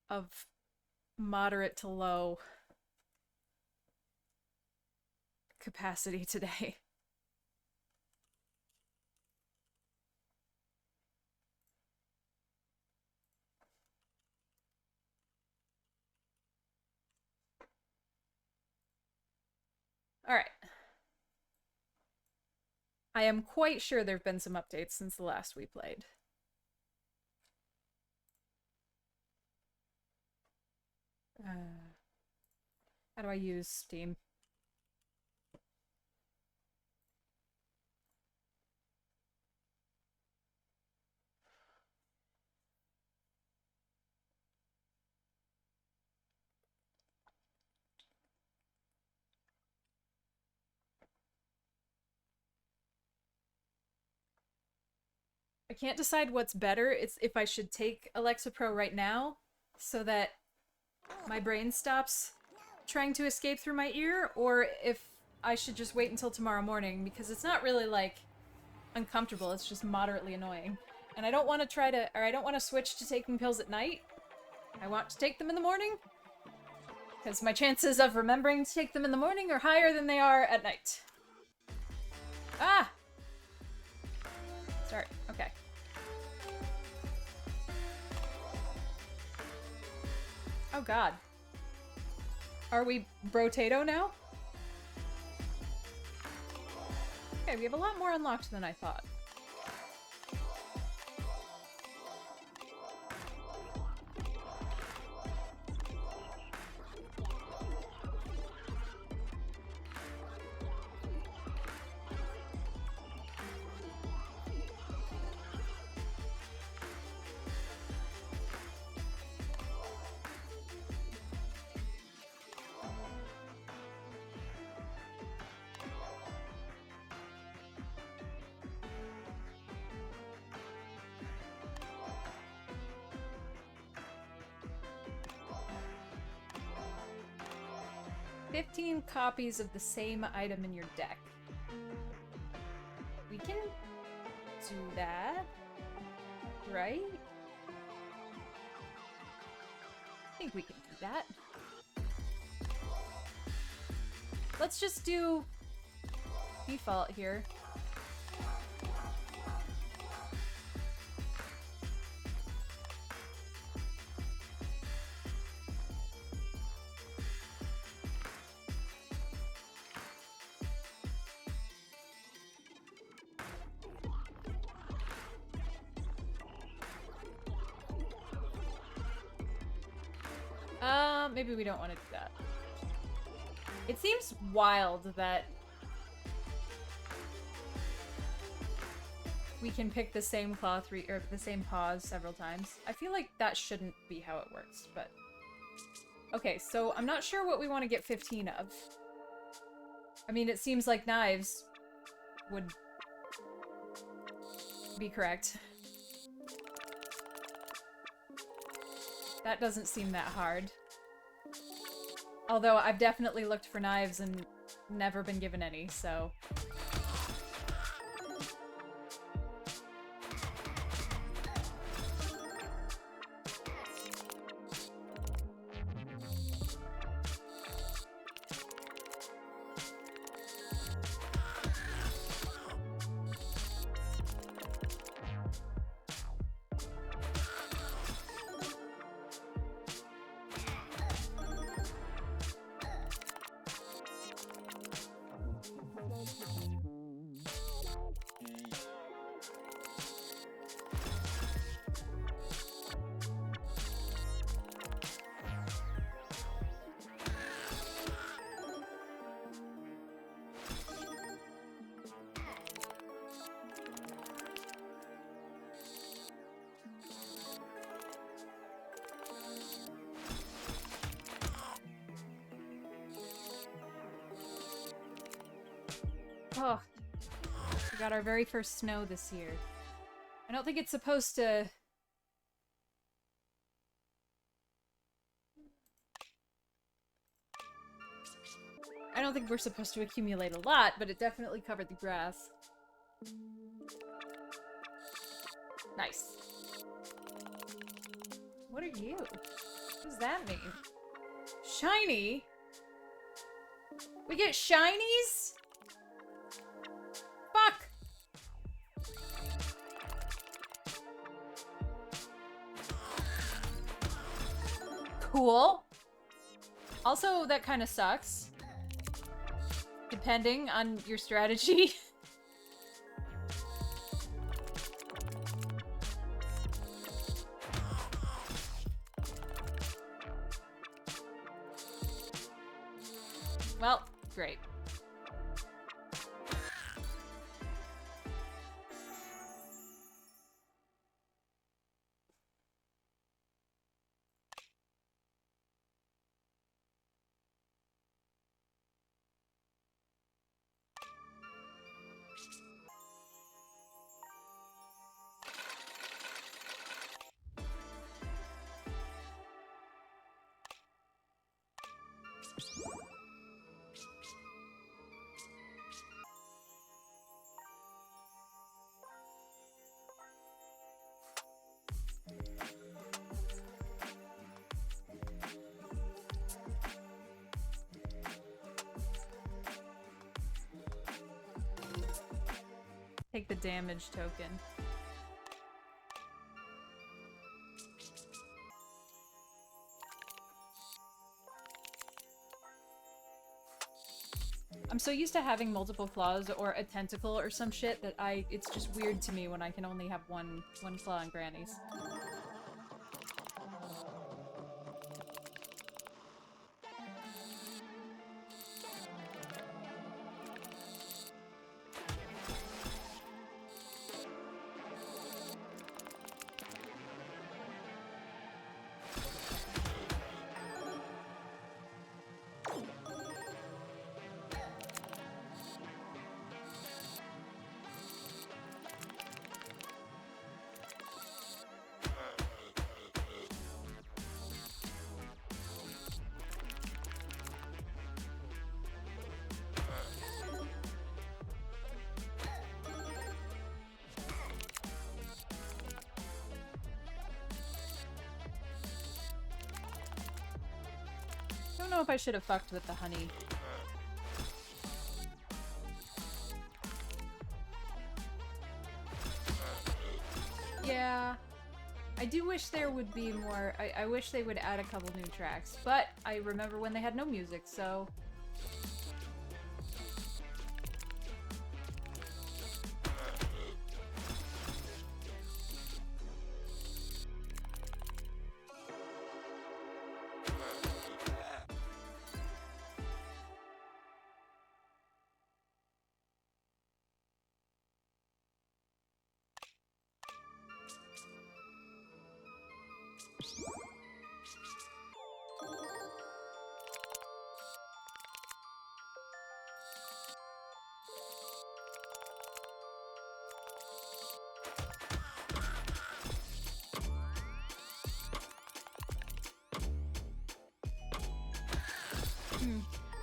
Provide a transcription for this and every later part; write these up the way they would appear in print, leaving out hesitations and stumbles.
of moderate to low capacity today. Alright. I am quite sure there have been some updates since the last we played. How do I use Steam? I can't decide what's better. It's if I should take Alexa Pro right now so that my brain stops trying to escape through my ear, or if I should just wait until tomorrow morning, because it's not really, like, uncomfortable, it's just moderately annoying. And I don't want to try to, or I don't want to switch to taking pills at night. I want to take them in the morning, because my chances of remembering to take them in the morning are higher than they are at night. Ah! Sorry, okay. Oh god. Are we Brotato now? Okay, we have a lot more unlocked than I thought. Copies of the same item in your deck. We can do that, right? I think we can do that. Let's just do default here. Maybe we don't want to do that. It seems wild that we can pick the same claw or the same pause several times. I feel like that shouldn't be how it works, but... Okay, so I'm not sure what we want to get 15 of. I mean, it seems like knives would be correct. That doesn't seem that hard. Although I've definitely looked for knives and never been given any, so... Oh, we got our very first snow this year. I don't think it's supposed to... I don't think we're supposed to accumulate a lot, but it definitely covered the grass. Nice. What are you? does that mean? Shiny? We get shinies? Fuck! Cool. Also, that kind of sucks. Depending on your strategy. Well, great. Take the damage token. I'm so used to having multiple claws or a tentacle or some shit that it's just weird to me when I can only have one claw on Granny's. I don't know if I should have fucked with the honey. Yeah. I do wish there would be more. I wish they would add a couple new tracks, but I remember when they had no music, so...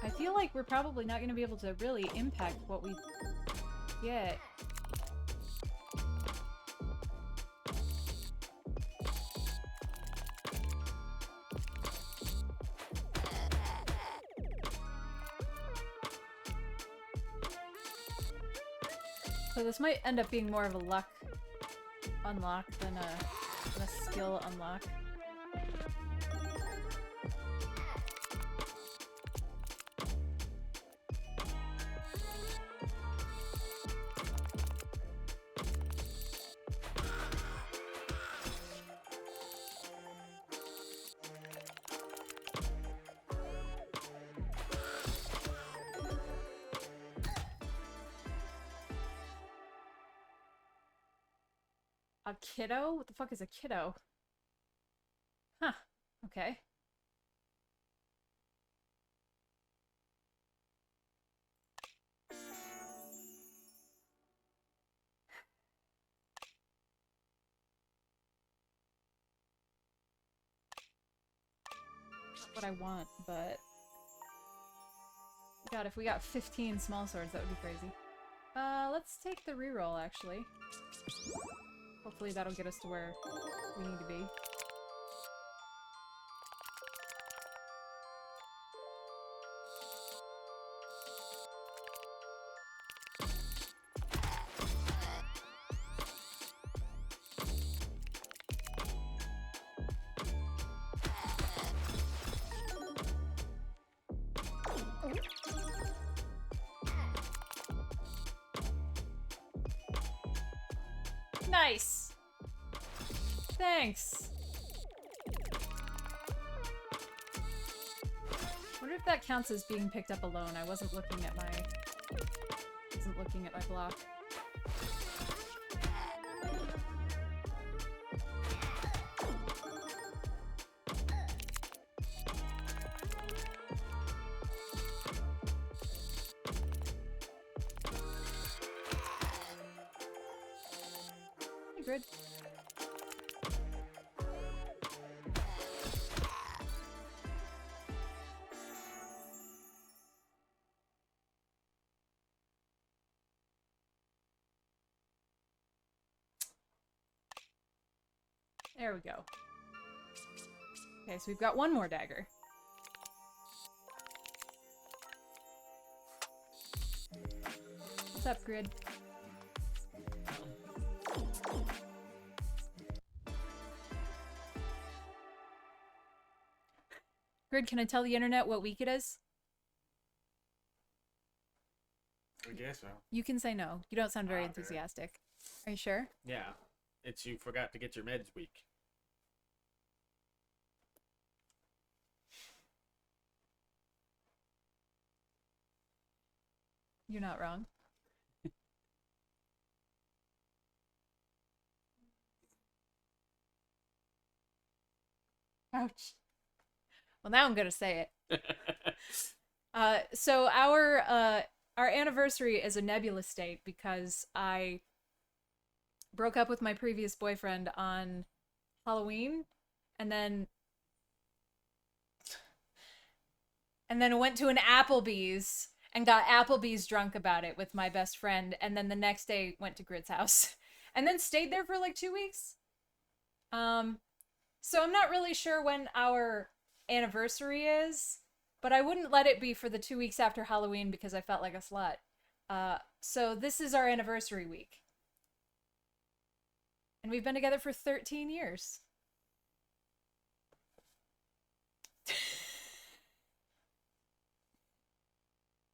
I feel like we're probably not going to be able to really impact what we get. So this might end up being more of a luck unlock than a skill unlock. A kiddo? What the fuck is a kiddo? Huh. Okay. Not what I want, but... God, if we got 15 small swords, that would be crazy. Let's take the reroll, actually. Hopefully that'll get us to where we need to be. Nice! Thanks! Wonder if that counts as being picked up alone. I wasn't looking at my block. Hey, Grid. There we go. Okay, so we've got one more dagger. What's up, Grid? Grid, can I tell the internet what week it is? I guess so. You can say no. You don't sound very Okay. enthusiastic. Are you sure? Yeah. It's you forgot to get your meds week. You're not wrong. Ouch. Well, now I'm gonna say it. So our anniversary is a nebulous date because I broke up with my previous boyfriend on Halloween, and then went to an Applebee's and got Applebee's drunk about it with my best friend, and then the next day went to Grid's house, and then stayed there for like 2 weeks. So I'm not really sure when our anniversary is, but I wouldn't let it be for the 2 weeks after Halloween because I felt like a slut. So this is our anniversary week. And we've been together for 13 years.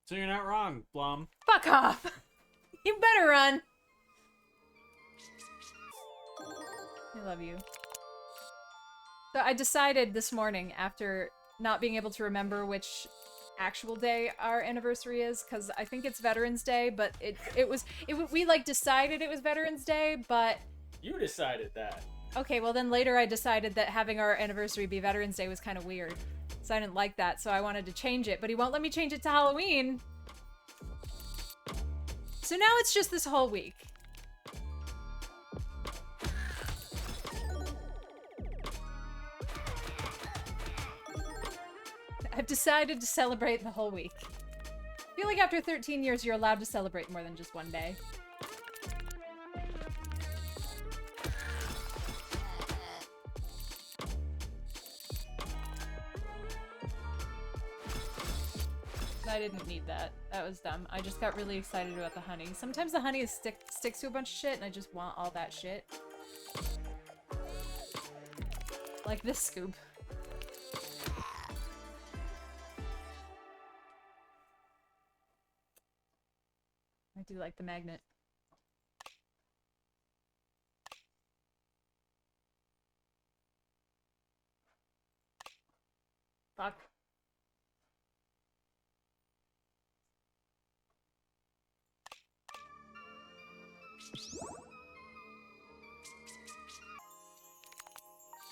So you're not wrong, Blum. Fuck off! You better run! I love you. So I decided this morning, after not being able to remember which actual day our anniversary is, because I think it's Veterans Day, but we like decided it was Veterans Day, but... You decided that. Okay, well then later I decided that having our anniversary be Veterans Day was kind of weird. So I didn't like that, so I wanted to change it, but he won't let me change it to Halloween. So now it's just this whole week. I've decided to celebrate the whole week. I feel like after 13 years, you're allowed to celebrate more than just one day. I didn't need that. That was dumb. I just got really excited about the honey. Sometimes the honey sticks to a bunch of shit, and I just want all that shit. Like this scoop. I do like the magnet. Fuck.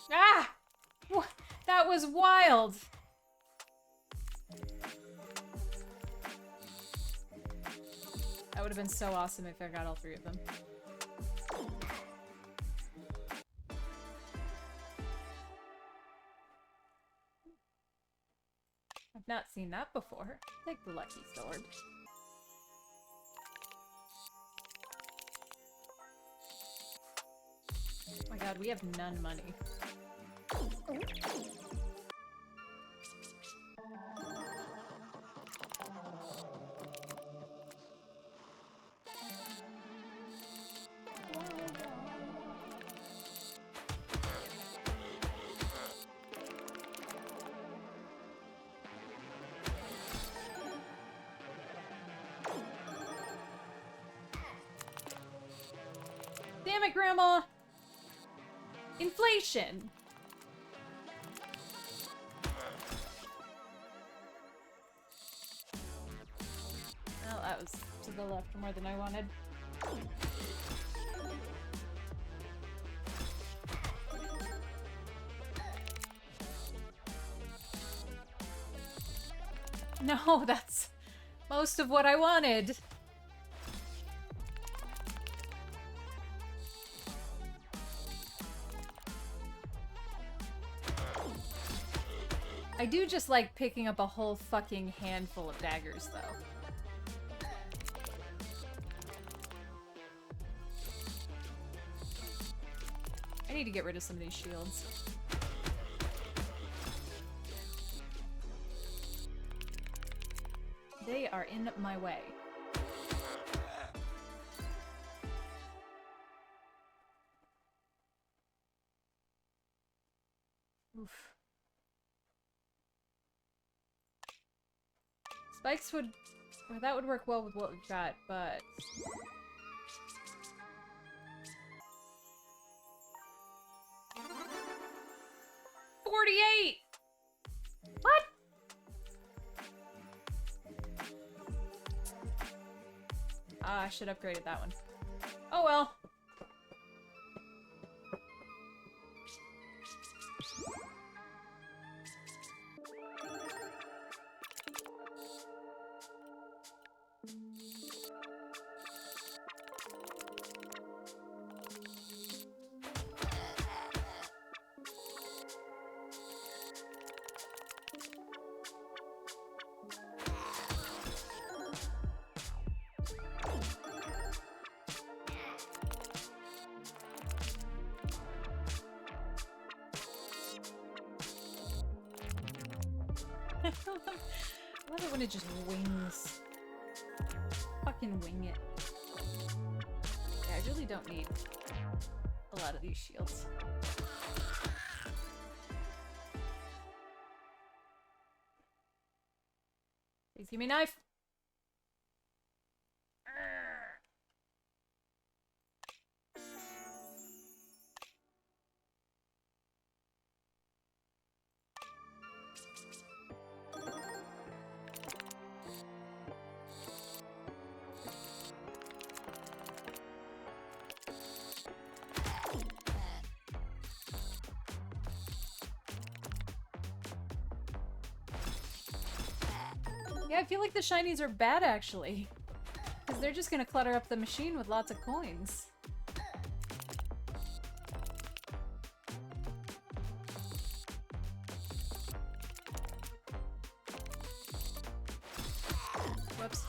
Ah! That was wild! That would have been so awesome if I got all three of them. I've not seen that before. Take the lucky sword. Oh my god, we have none money. Damn it, Grandma! Inflation! Well, that was to the left more than I wanted. No, that's most of what I wanted. I do just like picking up a whole fucking handful of daggers, though. I need to get rid of some of these shields. They are in my way. Oof. Spikes would... Well, that would work well with what we've got, but... $48! What? Ah, I should have upgraded that one. Oh well. I love it when it just wings. Fucking wing it. Yeah, I really don't need a lot of these shields. Please give me a knife. Yeah, I feel like the shinies are bad, actually. Because they're just gonna clutter up the machine with lots of coins. Whoops.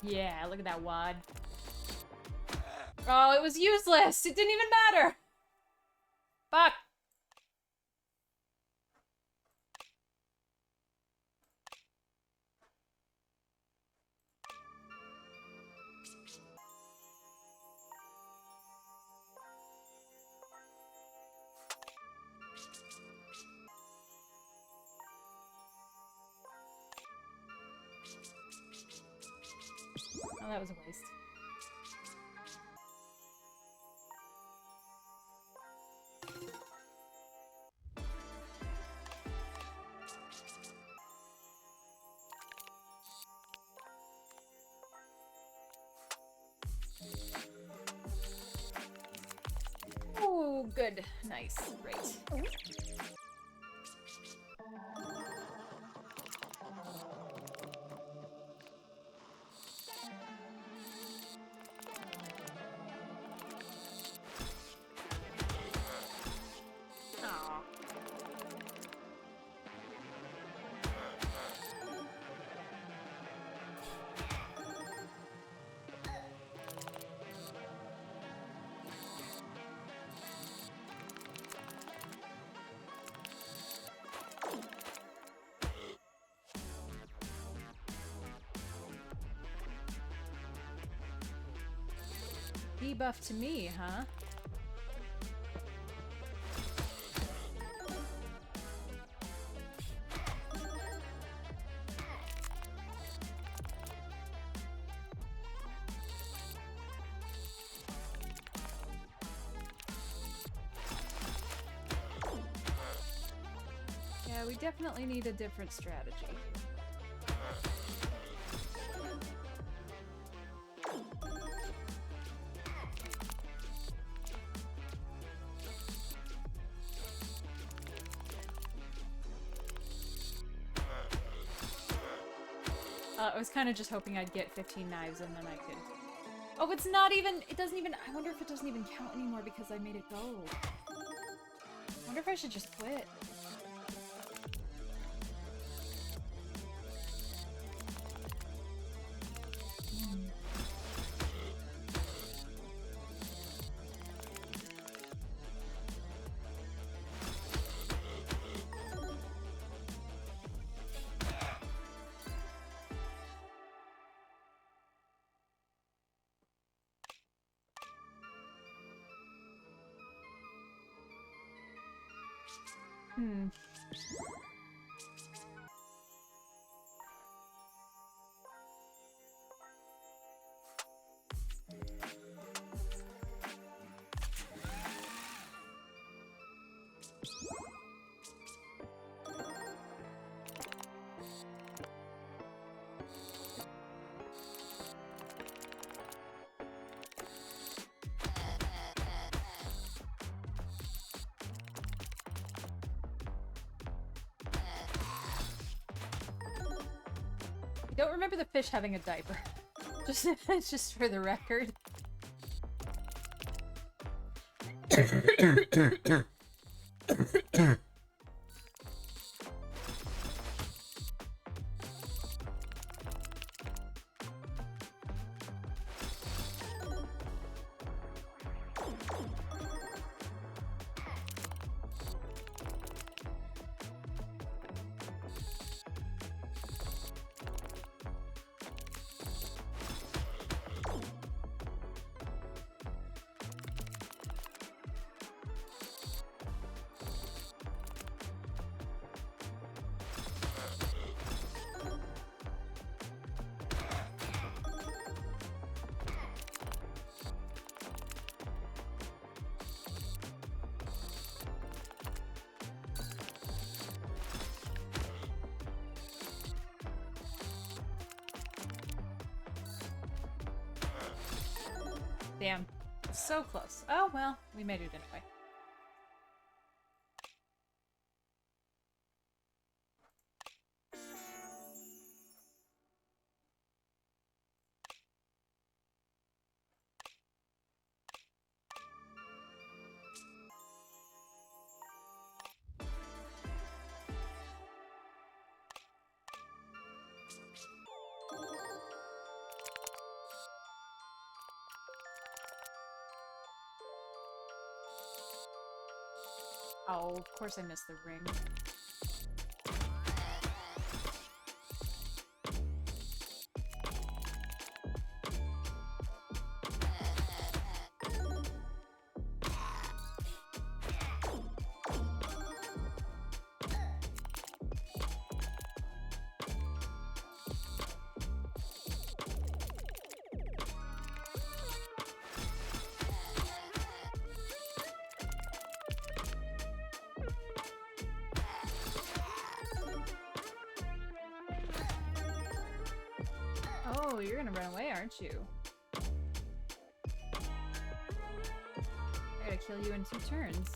Yeah, look at that wad. Oh, it was useless! It didn't even matter! Fuck! Oh, that was a waste. Oh, good. Nice. Great. Aw. Debuff to me, huh? Yeah, we definitely need a different strategy. I was kind of just hoping I'd get 15 knives and then I could... Oh, it's not even... It doesn't even... I wonder if it doesn't even count anymore because I made it gold. I wonder if I should just quit. Hmm. I don't remember the fish having a diaper. Just for the record. Damn. So close. Oh, well, we made it anyway. Oh, of course I missed the ring. Oh, you're gonna run away, aren't you? I gotta kill you in 2 turns.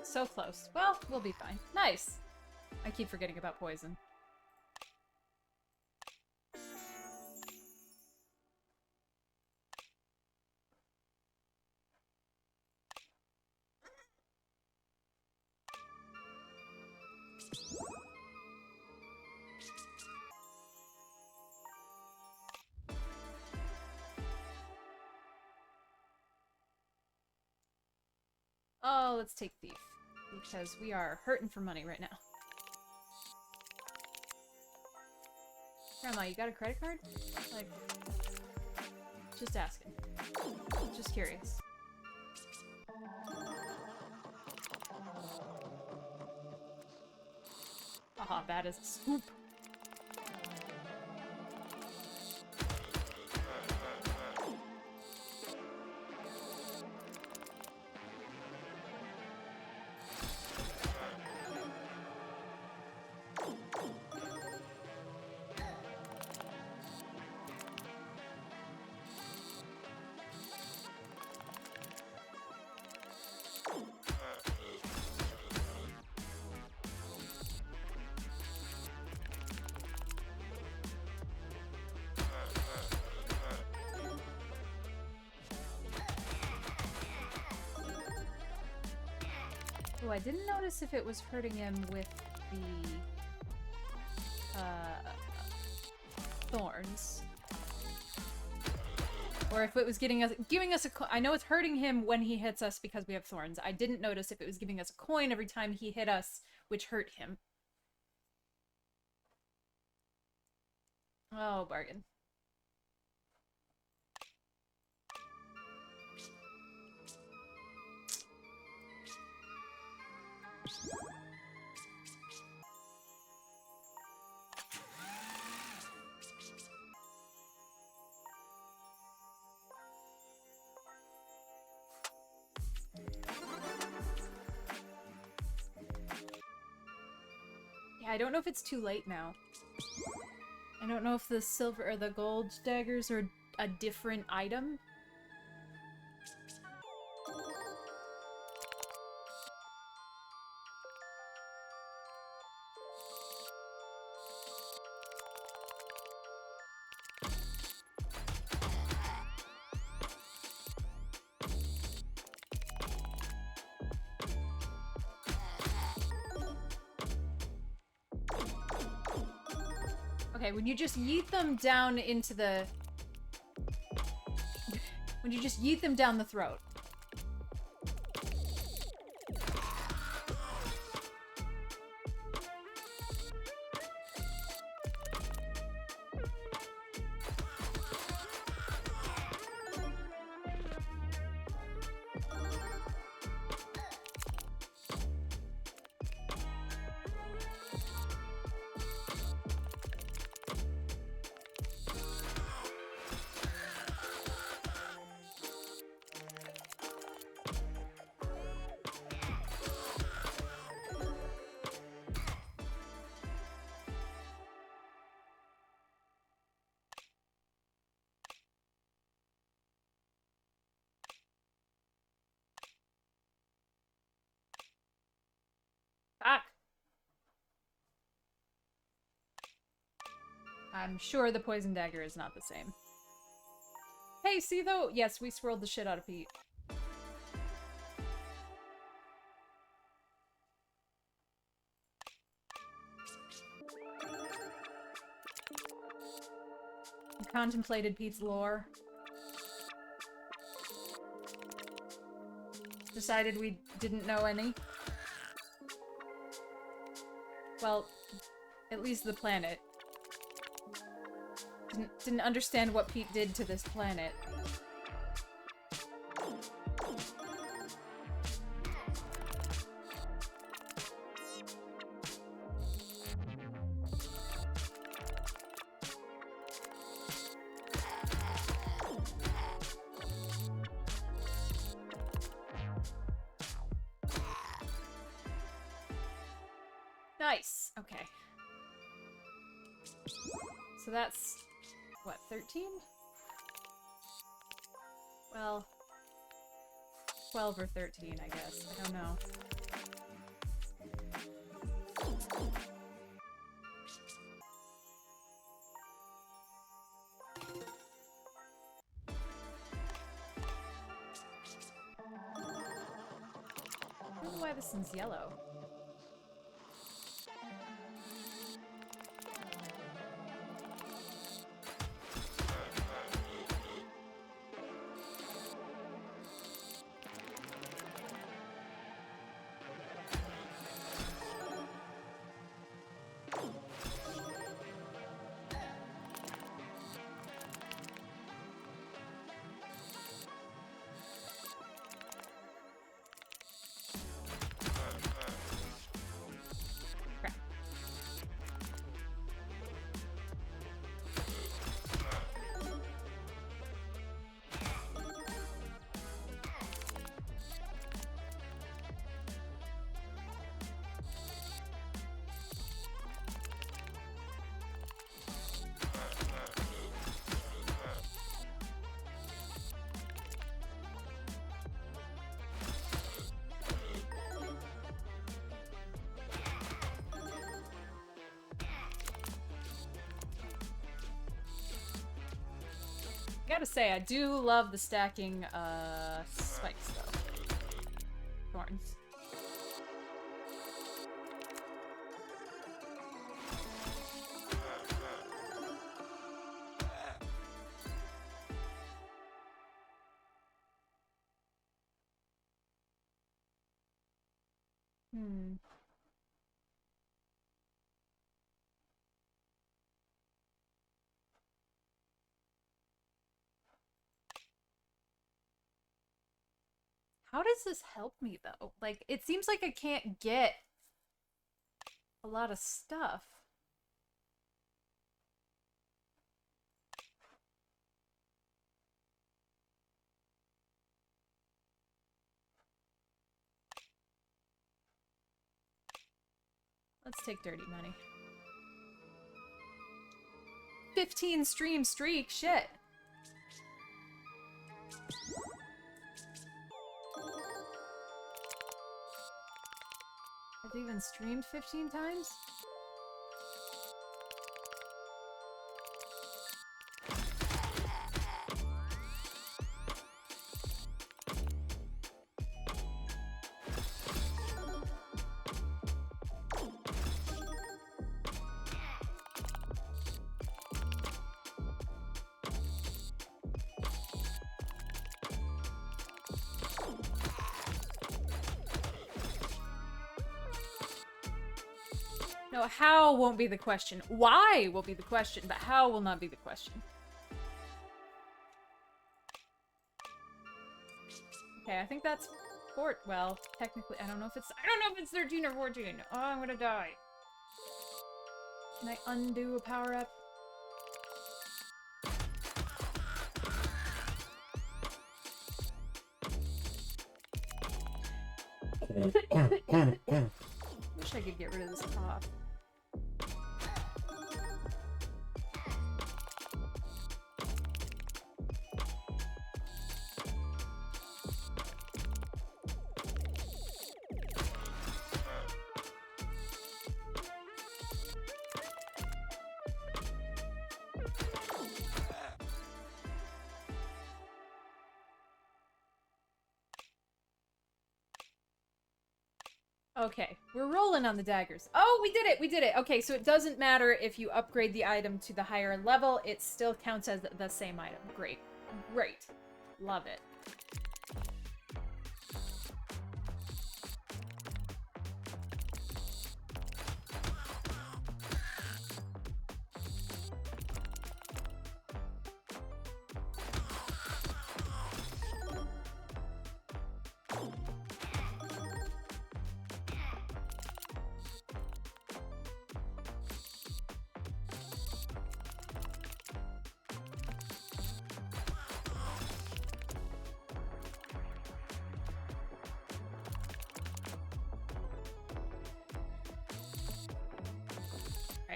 So close. Well, we'll be fine. Nice! I keep forgetting about poison. Oh, let's take Thief. Because we are hurting for money right now. Grandma, you got a credit card? Like, just asking. Just curious. Haha, that is a swoop. Oh, I didn't notice if it was hurting him with the thorns, or if it was giving us a. I know it's hurting him when he hits us because we have thorns. I didn't notice if it was giving us a coin every time he hit us, which hurt him. Oh, bargain. Yeah, I don't know if it's too late now. I don't know if the silver or the gold daggers are a different item. Okay, when you just yeet them down into the... when you just yeet them down the throat. Fuck. I'm sure the poison dagger is not the same. Hey, see though? Yes, we swirled the shit out of Pete. We contemplated Pete's lore. Decided we didn't know any. Well, at least the planet. Didn't understand what Pete did to this planet. Nice. Okay. So that's, what, 13? Well, 12 or 13, I guess. I don't know. I don't know why this one's yellow. gotta say, I do love the stacking, spikes, though. Thorns. Hmm. How does this help me, though? Like, it seems like I can't get a lot of stuff. Let's take dirty money. 15 stream streak, shit. I've even streamed 15 times? No, how won't be the question. Why will be the question, but how will not be the question. Okay, I think that's well, technically, I don't know if it's 13 or 14. Oh, I'm gonna die. Can I undo a power-up? Wish I could get rid of this cough. Okay, we're rolling on the daggers. Oh, we did it! We did it! Okay, so it doesn't matter if you upgrade the item to the higher level, it still counts as the same item. Great. Great. Love it.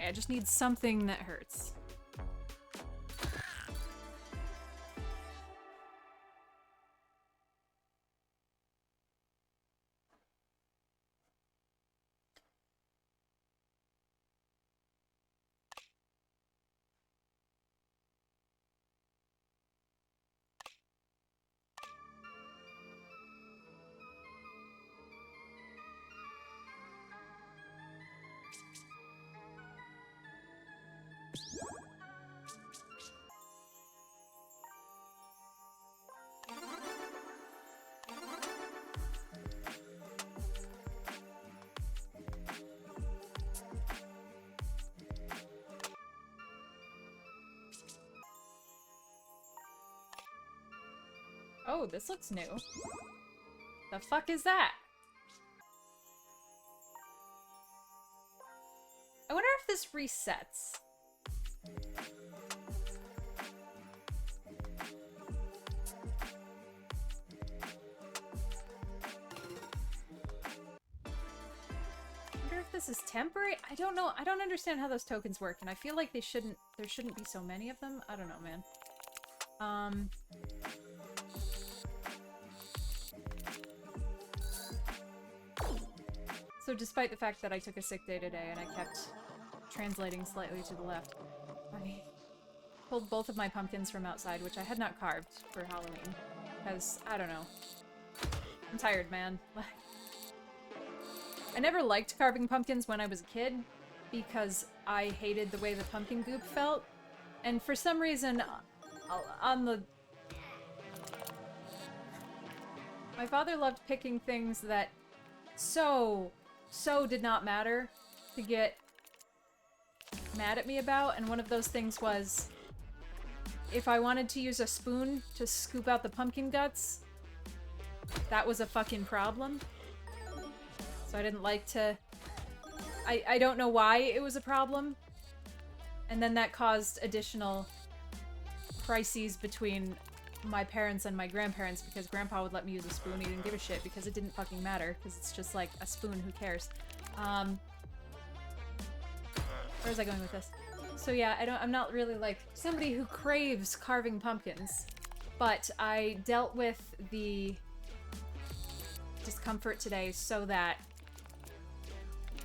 I just need something that hurts. Oh, this looks new. The fuck is that? I wonder if this resets. I wonder if this is temporary? I don't know. I don't understand how those tokens work, and I feel like there shouldn't be so many of them. I don't know, man. So despite the fact that I took a sick day today and I kept translating slightly to the left, pulled both of my pumpkins from outside, which I had not carved for Halloween. Because, I don't know. I'm tired, man. I never liked carving pumpkins when I was a kid, because I hated the way the pumpkin goop felt. And for some reason, my father loved picking things that so did not matter to get mad at me about, and one of those things was if I wanted to use a spoon to scoop out the pumpkin guts, that was a fucking problem. So I didn't like to... I don't know why it was a problem. And then that caused additional crises between my parents and my grandparents, because Grandpa would let me use a spoon. He didn't give a shit because it didn't fucking matter, because it's just like a spoon, who cares? Where was I going with this? So yeah, I'm not really like somebody who craves carving pumpkins, but I dealt with the discomfort today so that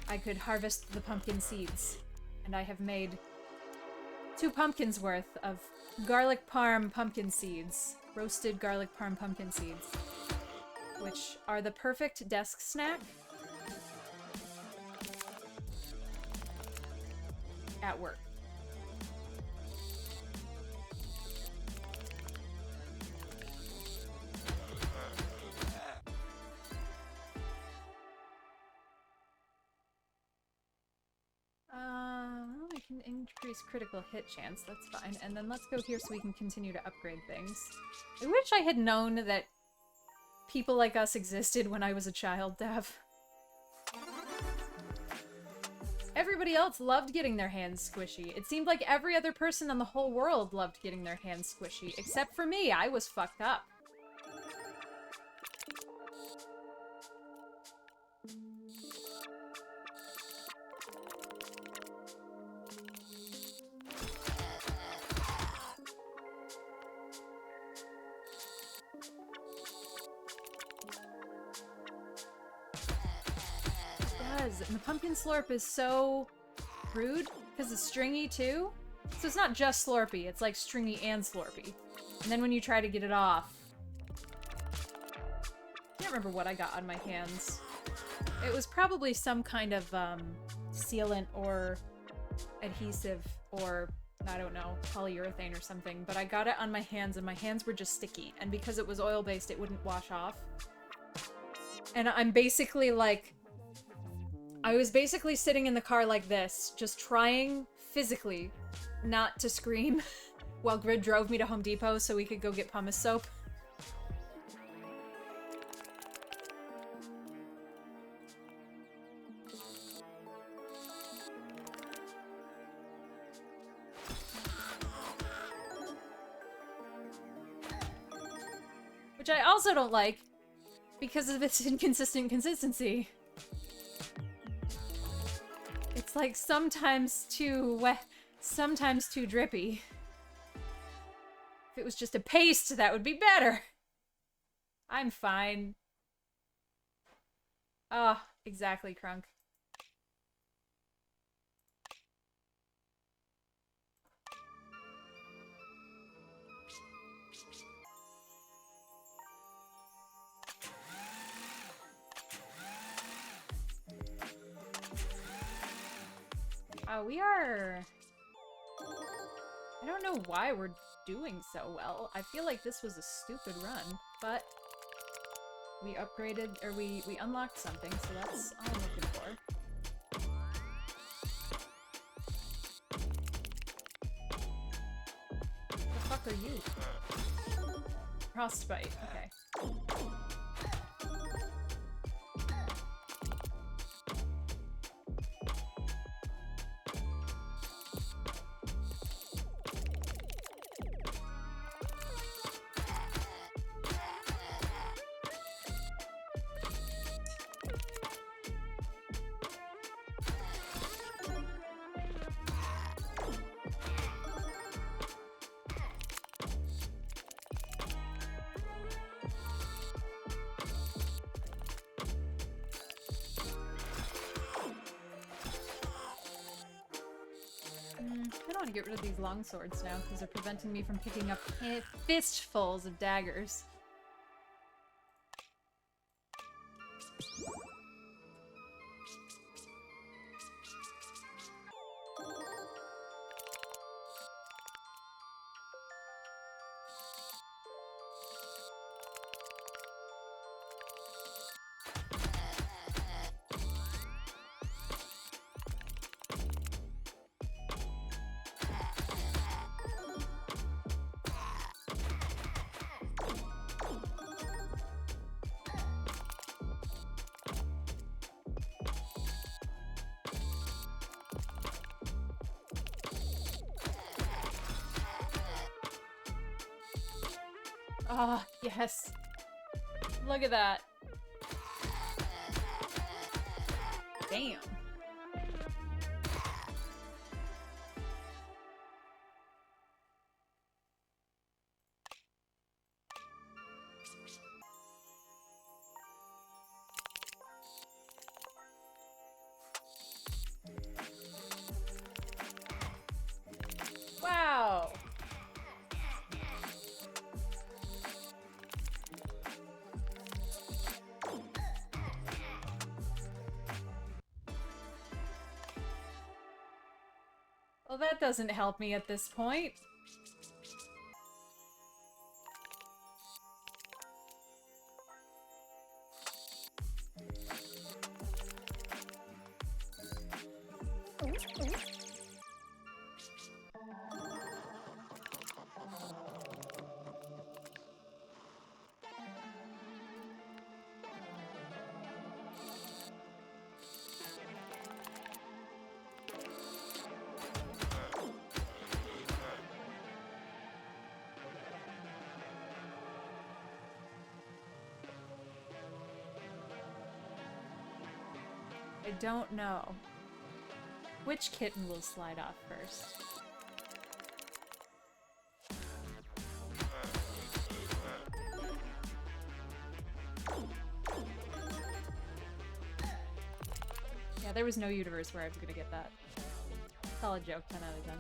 I could harvest the pumpkin seeds. And I have made 2 pumpkins worth of garlic parm pumpkin seeds. Roasted garlic parm pumpkin seeds. Which are the perfect desk snack at work. I can increase critical hit chance, that's fine. And then let's go here so we can continue to upgrade things. I wish I had known that people like us existed when I was a child, Dev. Everybody else loved getting their hands squishy. It seemed like every other person in the whole world loved getting their hands squishy, except for me. I was fucked up. And the pumpkin slurp is so rude because it's stringy too. So it's not just slurpy, it's like stringy and slurpy. And then when you try to get it off, I can't remember what I got on my hands. It was probably some kind of sealant or adhesive or, I don't know, polyurethane or something. But I got it on my hands and my hands were just sticky. And because it was oil-based, it wouldn't wash off. And I'm basically like... I was basically sitting in the car like this, just trying physically not to scream while Grid drove me to Home Depot so we could go get pumice soap. Which I also don't like because of its inconsistent consistency. It's like sometimes too wet, sometimes too drippy. If it was just a paste, that would be better. I'm fine. Ah, oh, exactly, Crunk. We are... I don't know why we're doing so well. I feel like this was a stupid run, but we upgraded, or we unlocked something, so that's all I'm looking for. What the fuck are you? Frostbite, okay. want to get rid of these long swords now because they're preventing me from picking up fistfuls of daggers. Ah, oh, yes. Look at that. Damn. Wow. Well, that doesn't help me at this point. I don't know. Which kitten will slide off first? Yeah, there was no universe where I was gonna get that. Solid joke, 10 out of 10.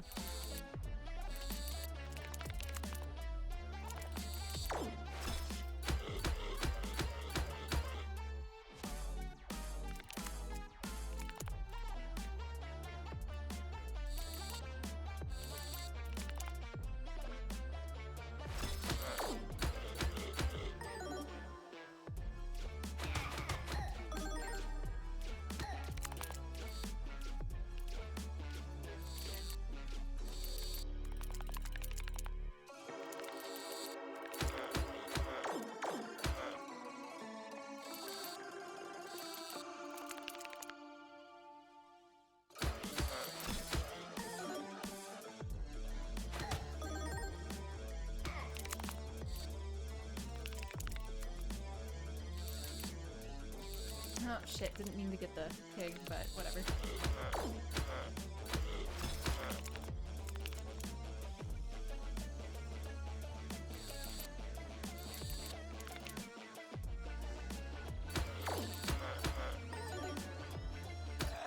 Oh shit, didn't mean to get the pig, but whatever.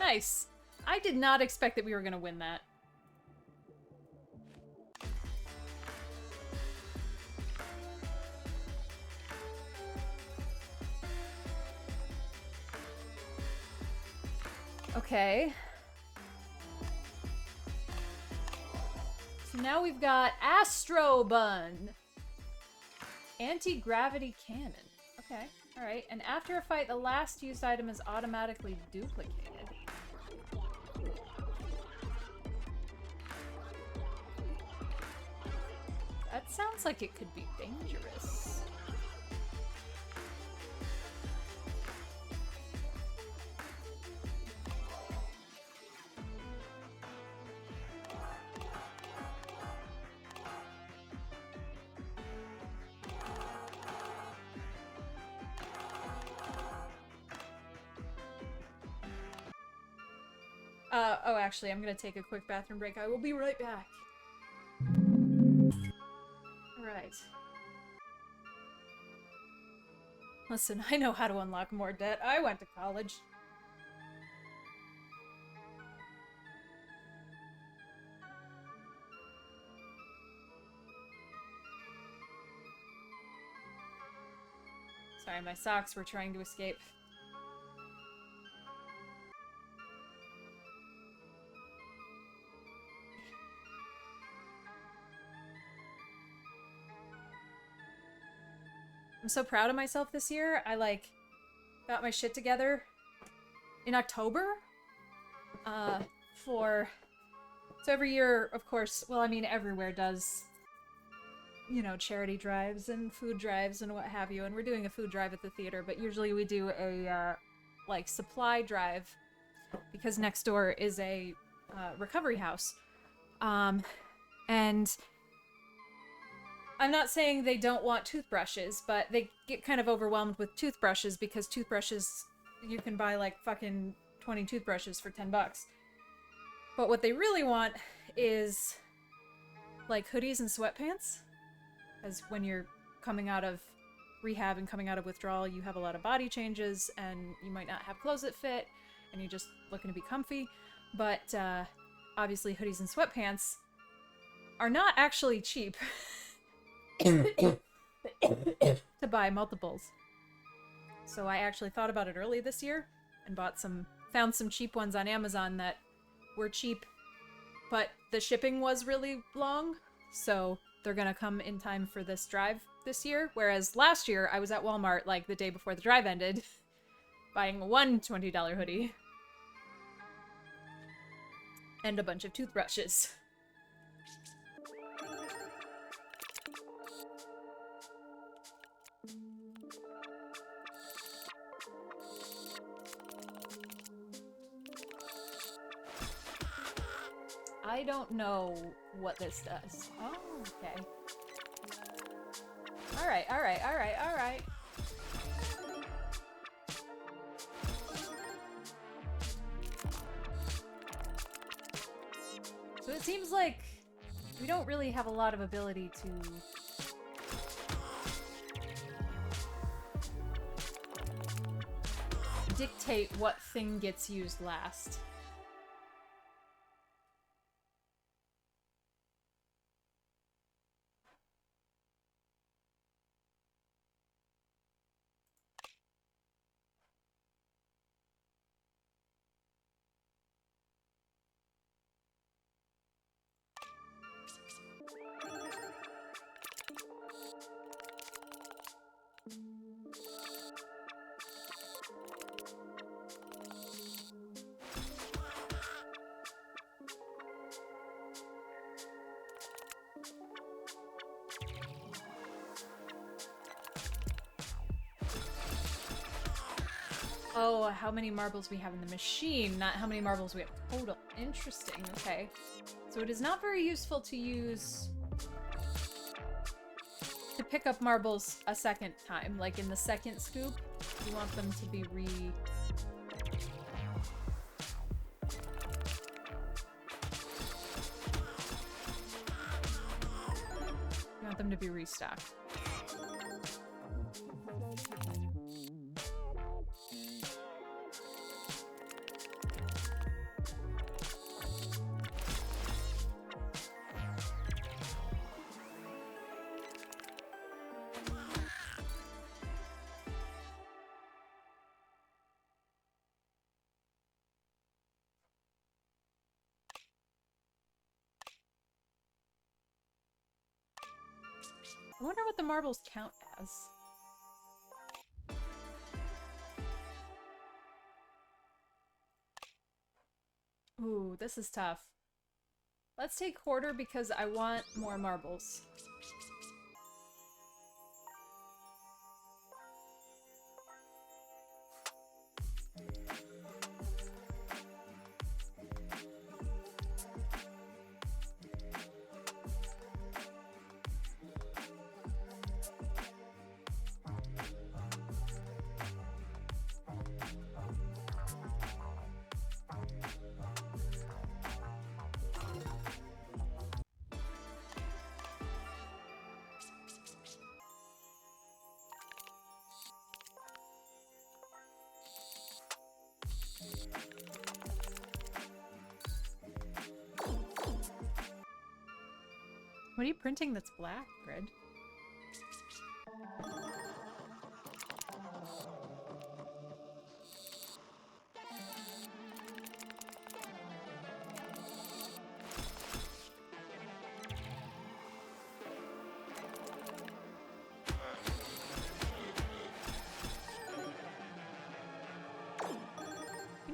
Nice! I did not expect that we were gonna win that. Okay. So now we've got Astro Bun. Anti-gravity cannon. Okay, alright. And after a fight, the last used item is automatically duplicated. That sounds like it could be dangerous. Oh, actually, I'm gonna take a quick bathroom break. I will be right back. Alright. Listen, I know how to unlock more debt. I went to college. Sorry, my socks were trying to escape. I'm so proud of myself this year. I, like, got my shit together in October. So every year, of course, well, I mean, everywhere does, you know, charity drives and food drives and what have you. And we're doing a food drive at the theater, but usually we do a, like, supply drive because next door is a recovery house. And I'm not saying they don't want toothbrushes, but they get kind of overwhelmed with toothbrushes because toothbrushes, you can buy like fucking 20 toothbrushes for $10. But what they really want is like hoodies and sweatpants. As when you're coming out of rehab and coming out of withdrawal, you have a lot of body changes and you might not have clothes that fit and you're just looking to be comfy. But obviously hoodies and sweatpants are not actually cheap. To buy multiples. So I actually thought about it early this year and found some cheap ones on Amazon that were cheap, but the shipping was really long, so they're gonna come in time for this drive this year, whereas last year I was at Walmart like the day before the drive ended buying one $20 hoodie and a bunch of toothbrushes. I don't know what this does. Oh, okay. Alright. So it seems like we don't really have a lot of ability to dictate what thing gets used last. Oh, how many marbles we have in the machine, not how many marbles we have total. Interesting, okay. So it is not very useful to use to pick up marbles a second time. Like in the second scoop, you want them to be you want them to be restocked. I wonder what the marbles count as. Ooh, this is tough. Let's take quarter because I want more marbles. What are you printing that's black, Grid?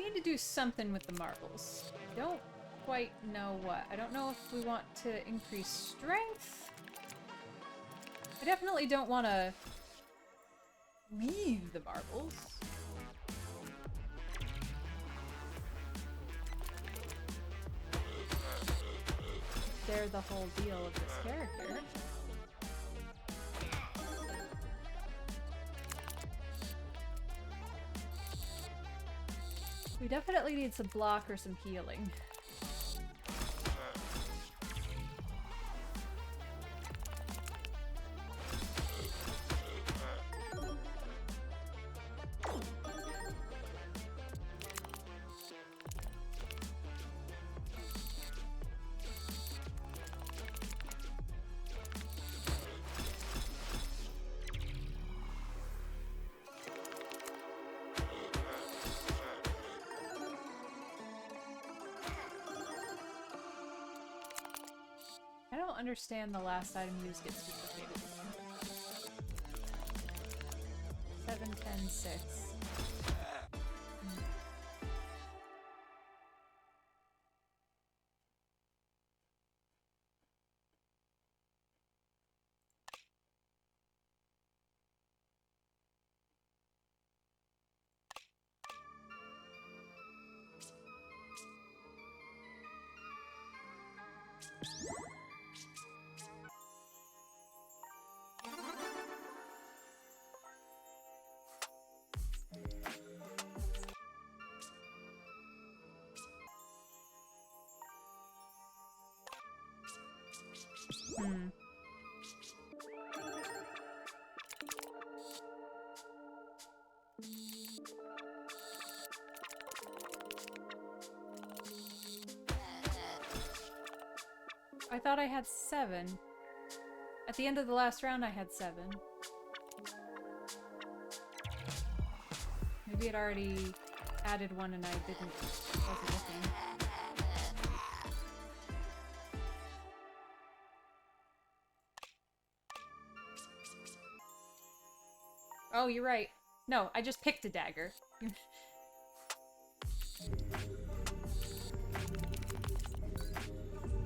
need to do something with the marbles. I don't quite know what. I don't know if we want to increase strength. I definitely don't want to leave the marbles. They're the whole deal of this character. We definitely need some block or some healing. I don't understand the last item used gets duplicated. 7, 10, 6. Hmm. I thought I had 7. At the end of the last round, I had 7. Maybe it already added one and I wasn't looking. Oh, you're right. No, I just picked a dagger.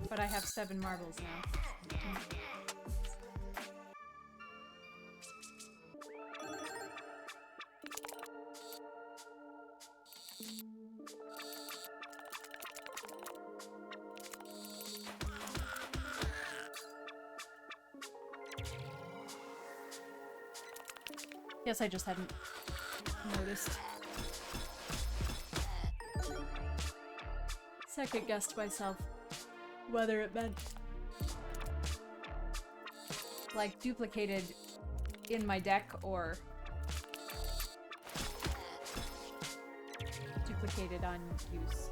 But I have 7 marbles now. Guess I just hadn't noticed. Second guessed myself whether it meant like duplicated in my deck or duplicated on use.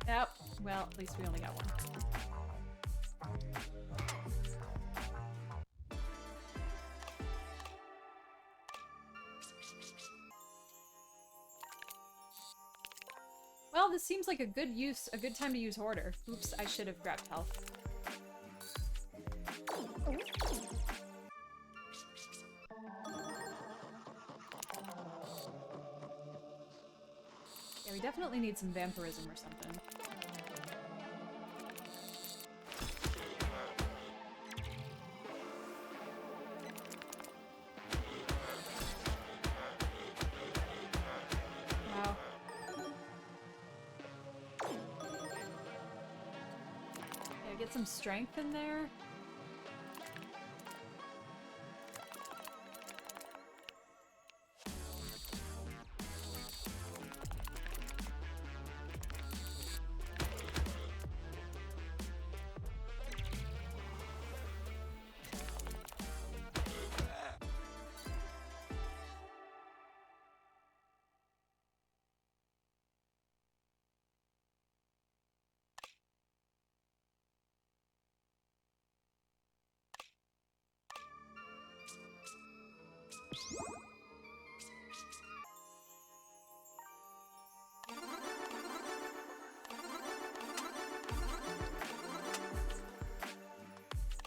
Yep. Well, at least we only got one. Well, this seems like a good time to use Hoarder. Oops, I should have grabbed health. Yeah, we definitely need some vampirism or something. Wow. Yeah, get some strength in there.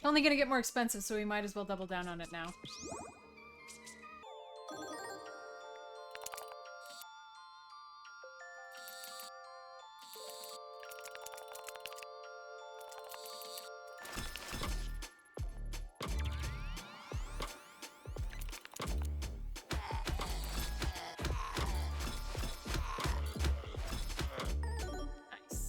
Only gonna get more expensive, so we might as well double down on it now. Nice.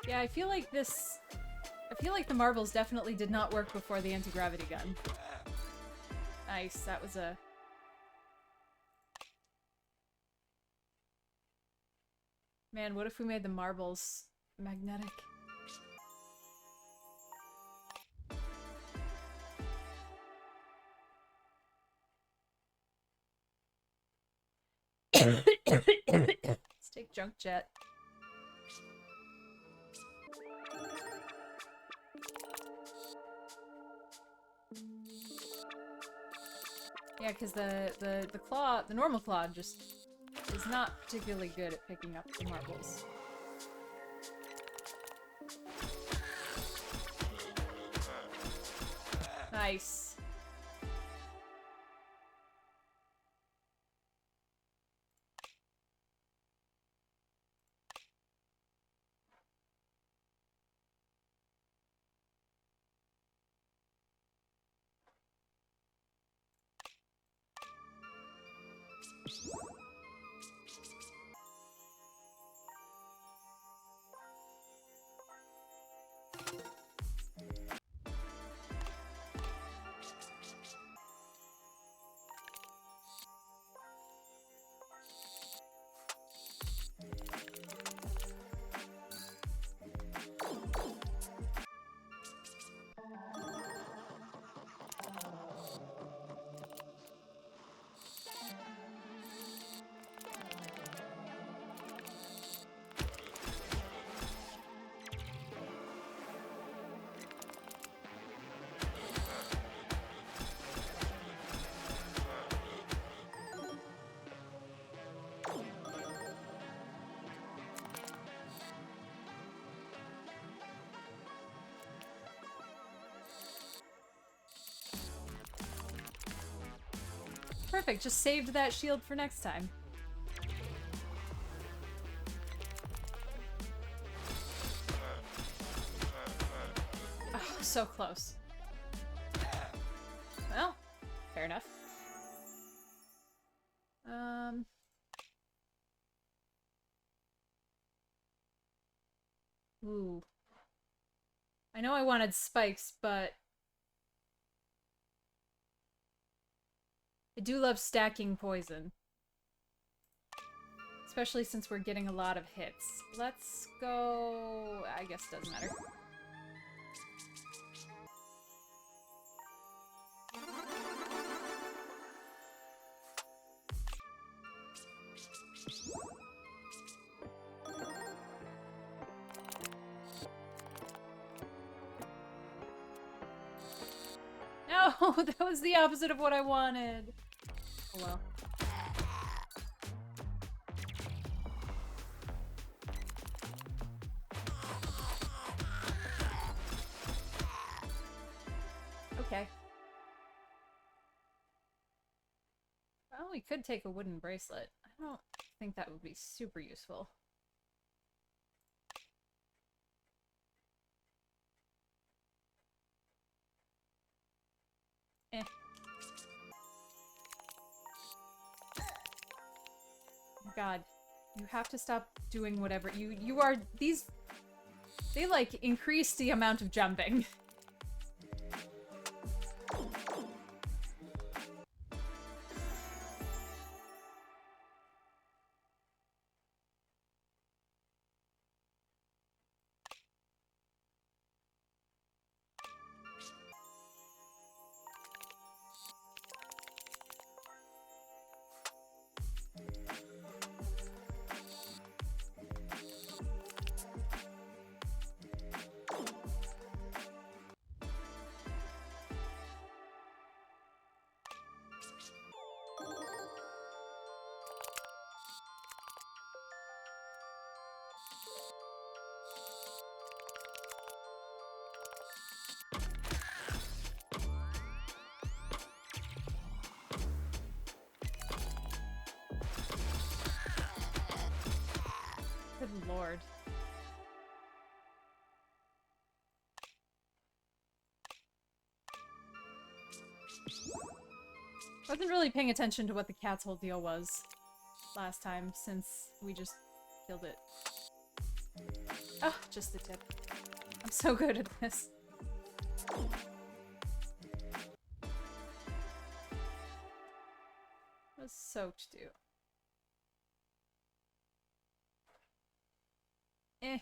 Yeah, I feel like this... I feel like the marbles definitely did not work before the anti-gravity gun. Nice, that was a... Man, what if we made the marbles magnetic? Let's take Junk Jet. Yeah, because the claw, the normal claw, just is not particularly good at picking up the marbles. Nice. Perfect, just saved that shield for next time. Oh, so close. Well, fair enough. Ooh. I know I wanted spikes, but I do love stacking poison. Especially since we're getting a lot of hits. Let's go... I guess it doesn't matter. No, that was the opposite of what I wanted. Oh well. Okay. Well, we could take a wooden bracelet. I don't think that would be super useful. Eh. God, you have to stop doing whatever you are. These, they like increase the amount of jumping. lord. Wasn't really paying attention to what the cat's whole deal was last time, since we just killed it. Oh, just the tip. I'm so good at this. What does soaked do? Eh.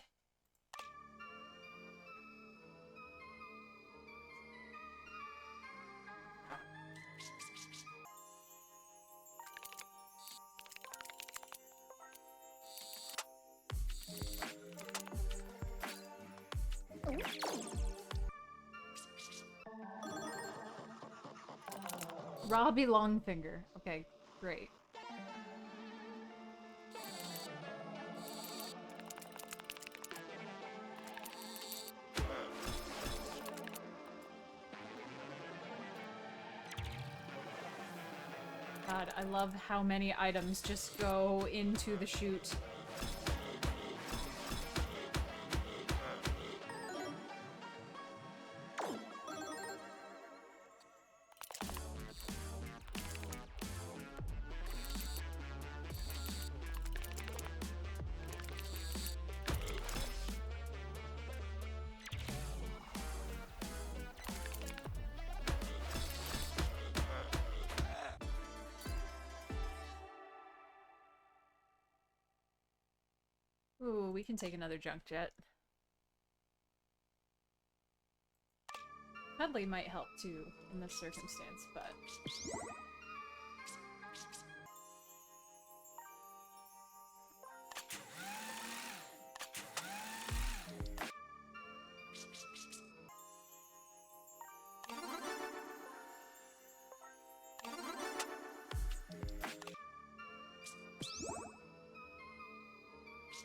Robbie Longfinger. Okay, great. God, I love how many items just go into the chute. Ooh, we can take another junk jet. Cuddly might help too in this circumstance, but...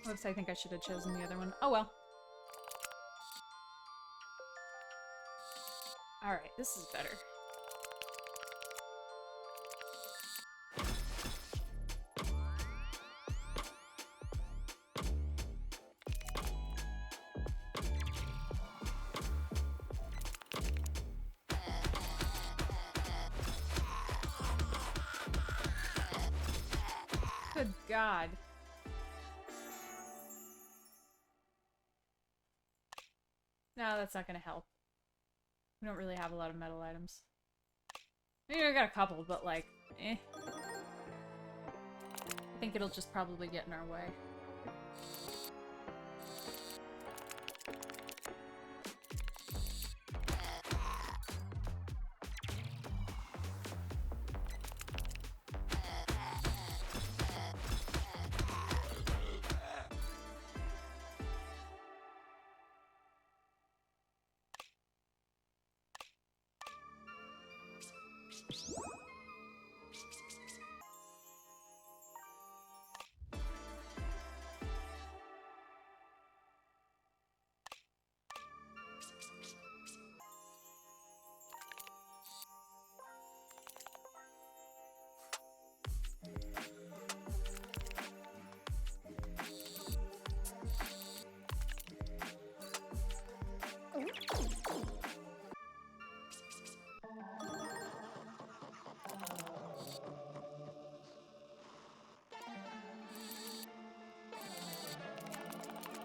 Whoops, I think I should have chosen the other one. Oh well. Alright, this is better. Good God. No, that's not gonna help. We don't really have a lot of metal items. Maybe I got a couple, but like, eh. I think it'll just probably get in our way.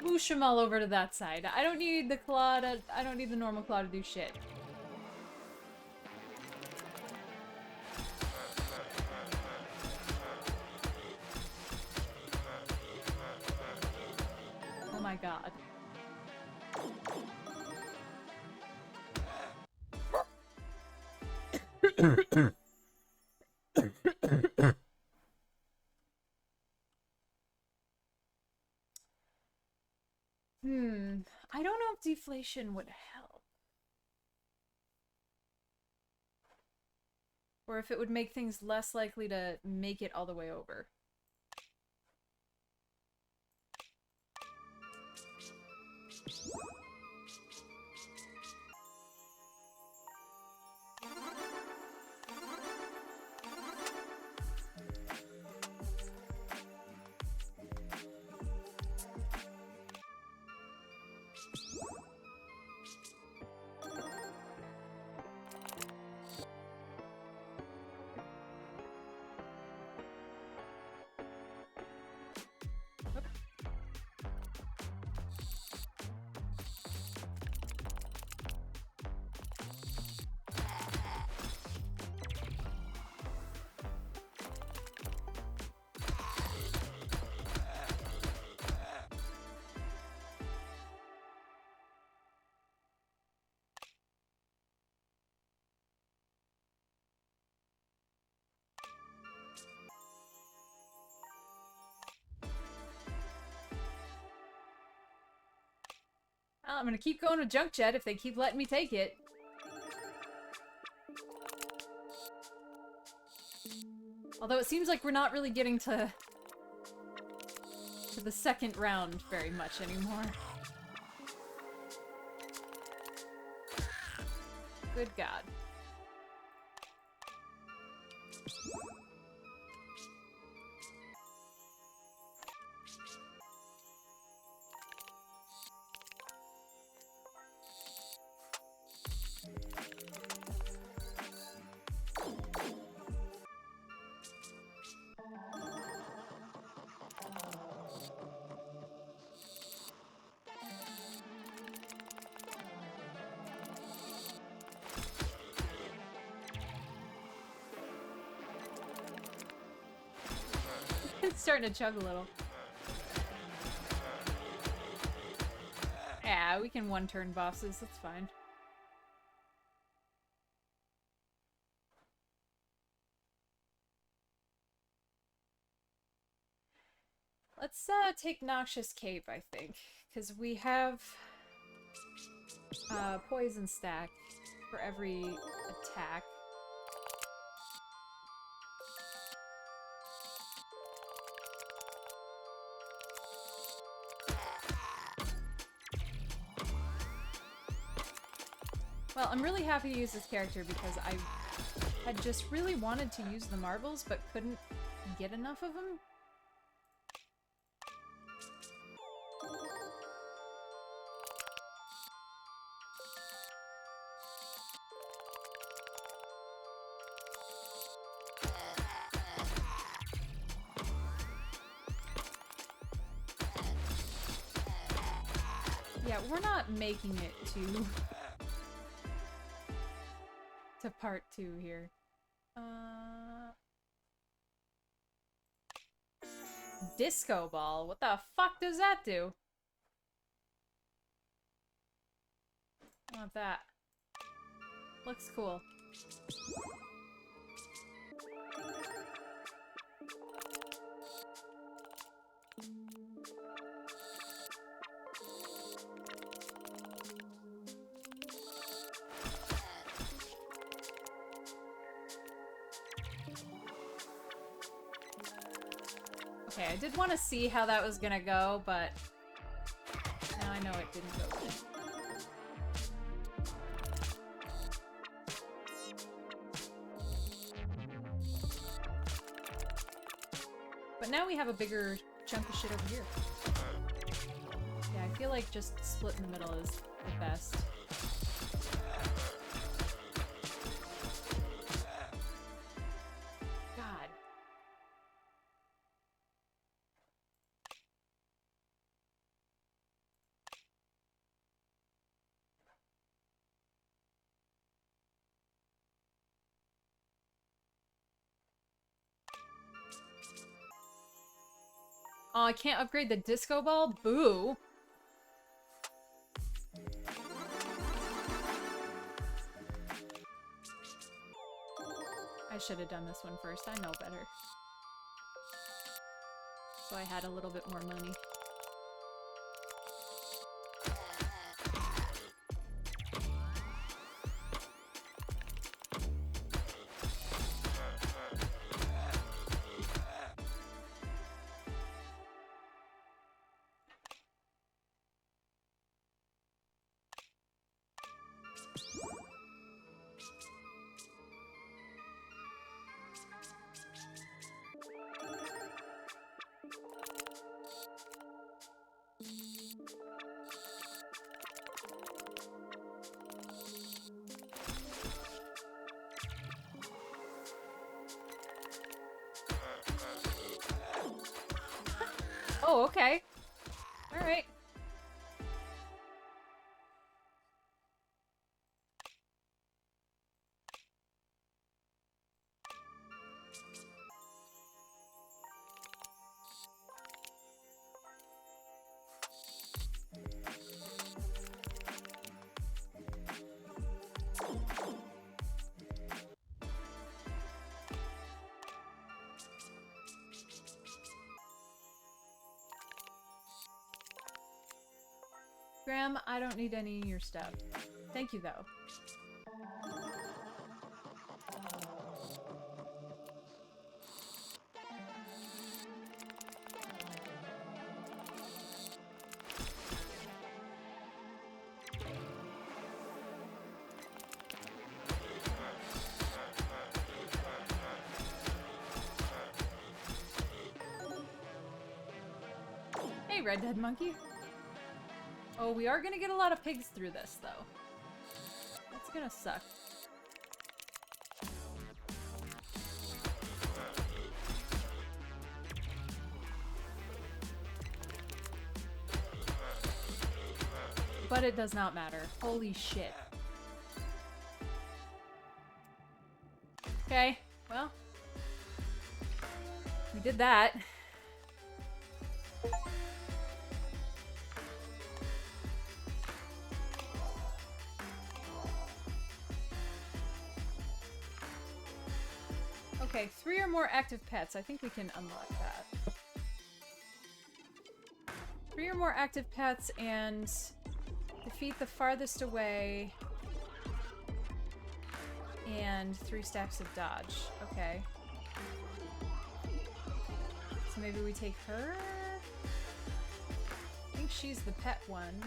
Whoosh them all over to that side. I don't need the claw to... I don't need the normal claw to do shit. Oh my god. I don't know if deflation would help. Or if it would make things less likely to make it all the way over. Well, I'm gonna keep going with Junk Jet if they keep letting me take it. Although it seems like we're not really getting to the second round very much anymore. Good God. It's starting to chug a little. Yeah, we can one-turn bosses, that's fine. Let's take Noxious Cape, I think, because we have poison stack for every attack. Well, I'm really happy to use this character because I had just really wanted to use the marbles but couldn't get enough of them. Yeah, we're not making it to part 2 here. Disco ball? What the fuck does that do? I want that. Looks cool. Okay, I did want to see how that was gonna go, but now I know it didn't go good. But now we have a bigger chunk of shit over here. Yeah, I feel like just split in the middle is the best. God. Oh, I can't upgrade the disco ball? Boo! I should have done this one first. I know better. So I had a little bit more money. Oh, okay. Alright. Graham, I don't need any of your stuff. Thank you, though. Hey, redhead monkey. Oh, we are gonna get a lot of pigs through this, though. That's gonna suck. But it does not matter. Holy shit. Okay, well. We did that. Okay, 3 or more active pets. I think we can unlock that. 3 or more active pets and defeat the farthest away. And 3 stacks of dodge. Okay. So maybe we take her? I think she's the pet one.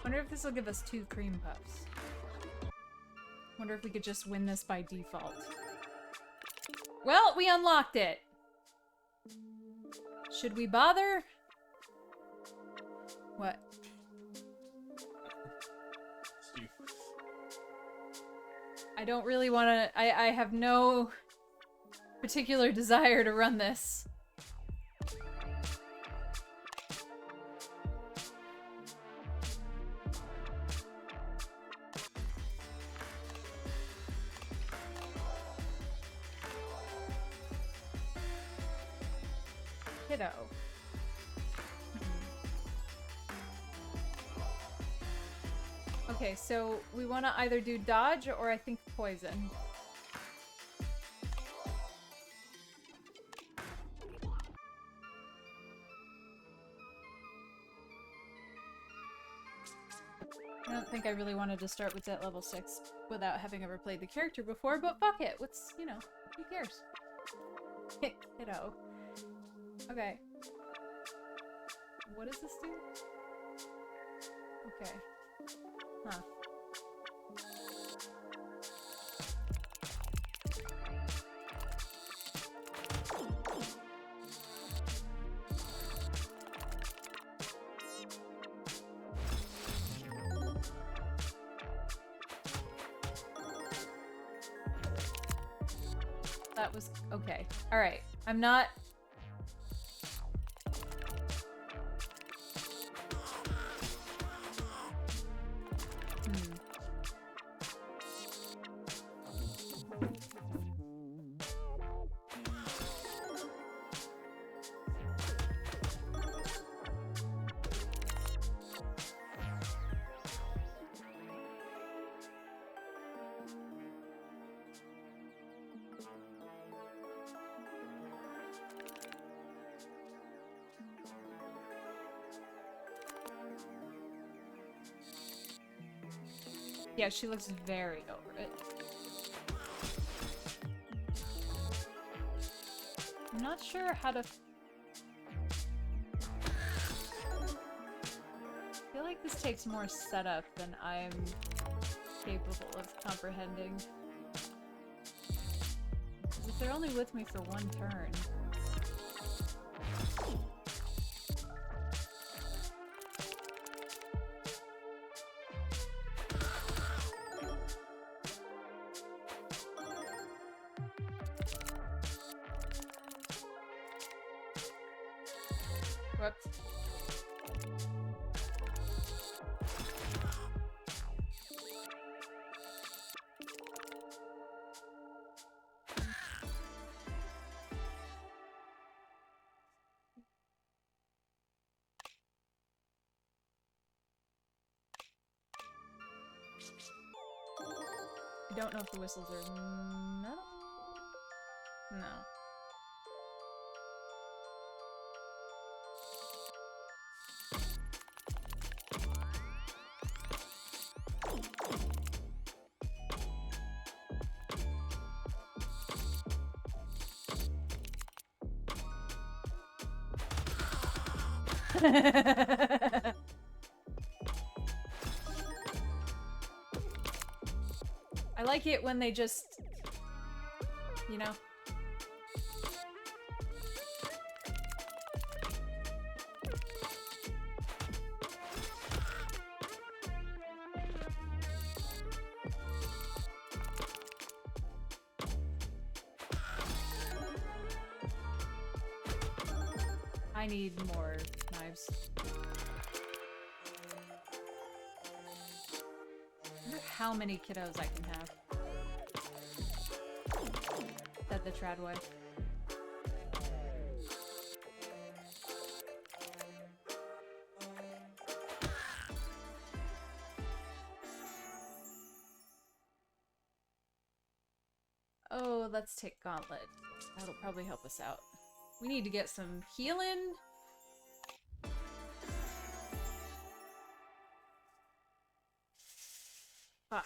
Wonder if this will give us 2 cream puffs. Wonder if we could just win this by default. Well, we unlocked it! Should we bother? What? I don't really want to... I have no particular desire to run this. Kiddo. Okay, so we want to either do dodge or I think poison. I don't think I really wanted to start with at level 6 without having ever played the character before, but fuck it. What's, you know, who cares? Kiddo. Okay. What does this do? Okay. Huh. That was okay. All right. I'm not. Yeah, she looks very over it. I'm not sure how to... I feel like this takes more setup than I'm capable of comprehending. If they're only with me for one turn. Whoops. I don't know if the whistles are metal? No. I like it when they just, you know. I need more knives. I wonder how many kiddos I can have. Said the Tradway. Oh, let's take Gauntlet. That'll probably help us out. We need to get some healing. Fuck.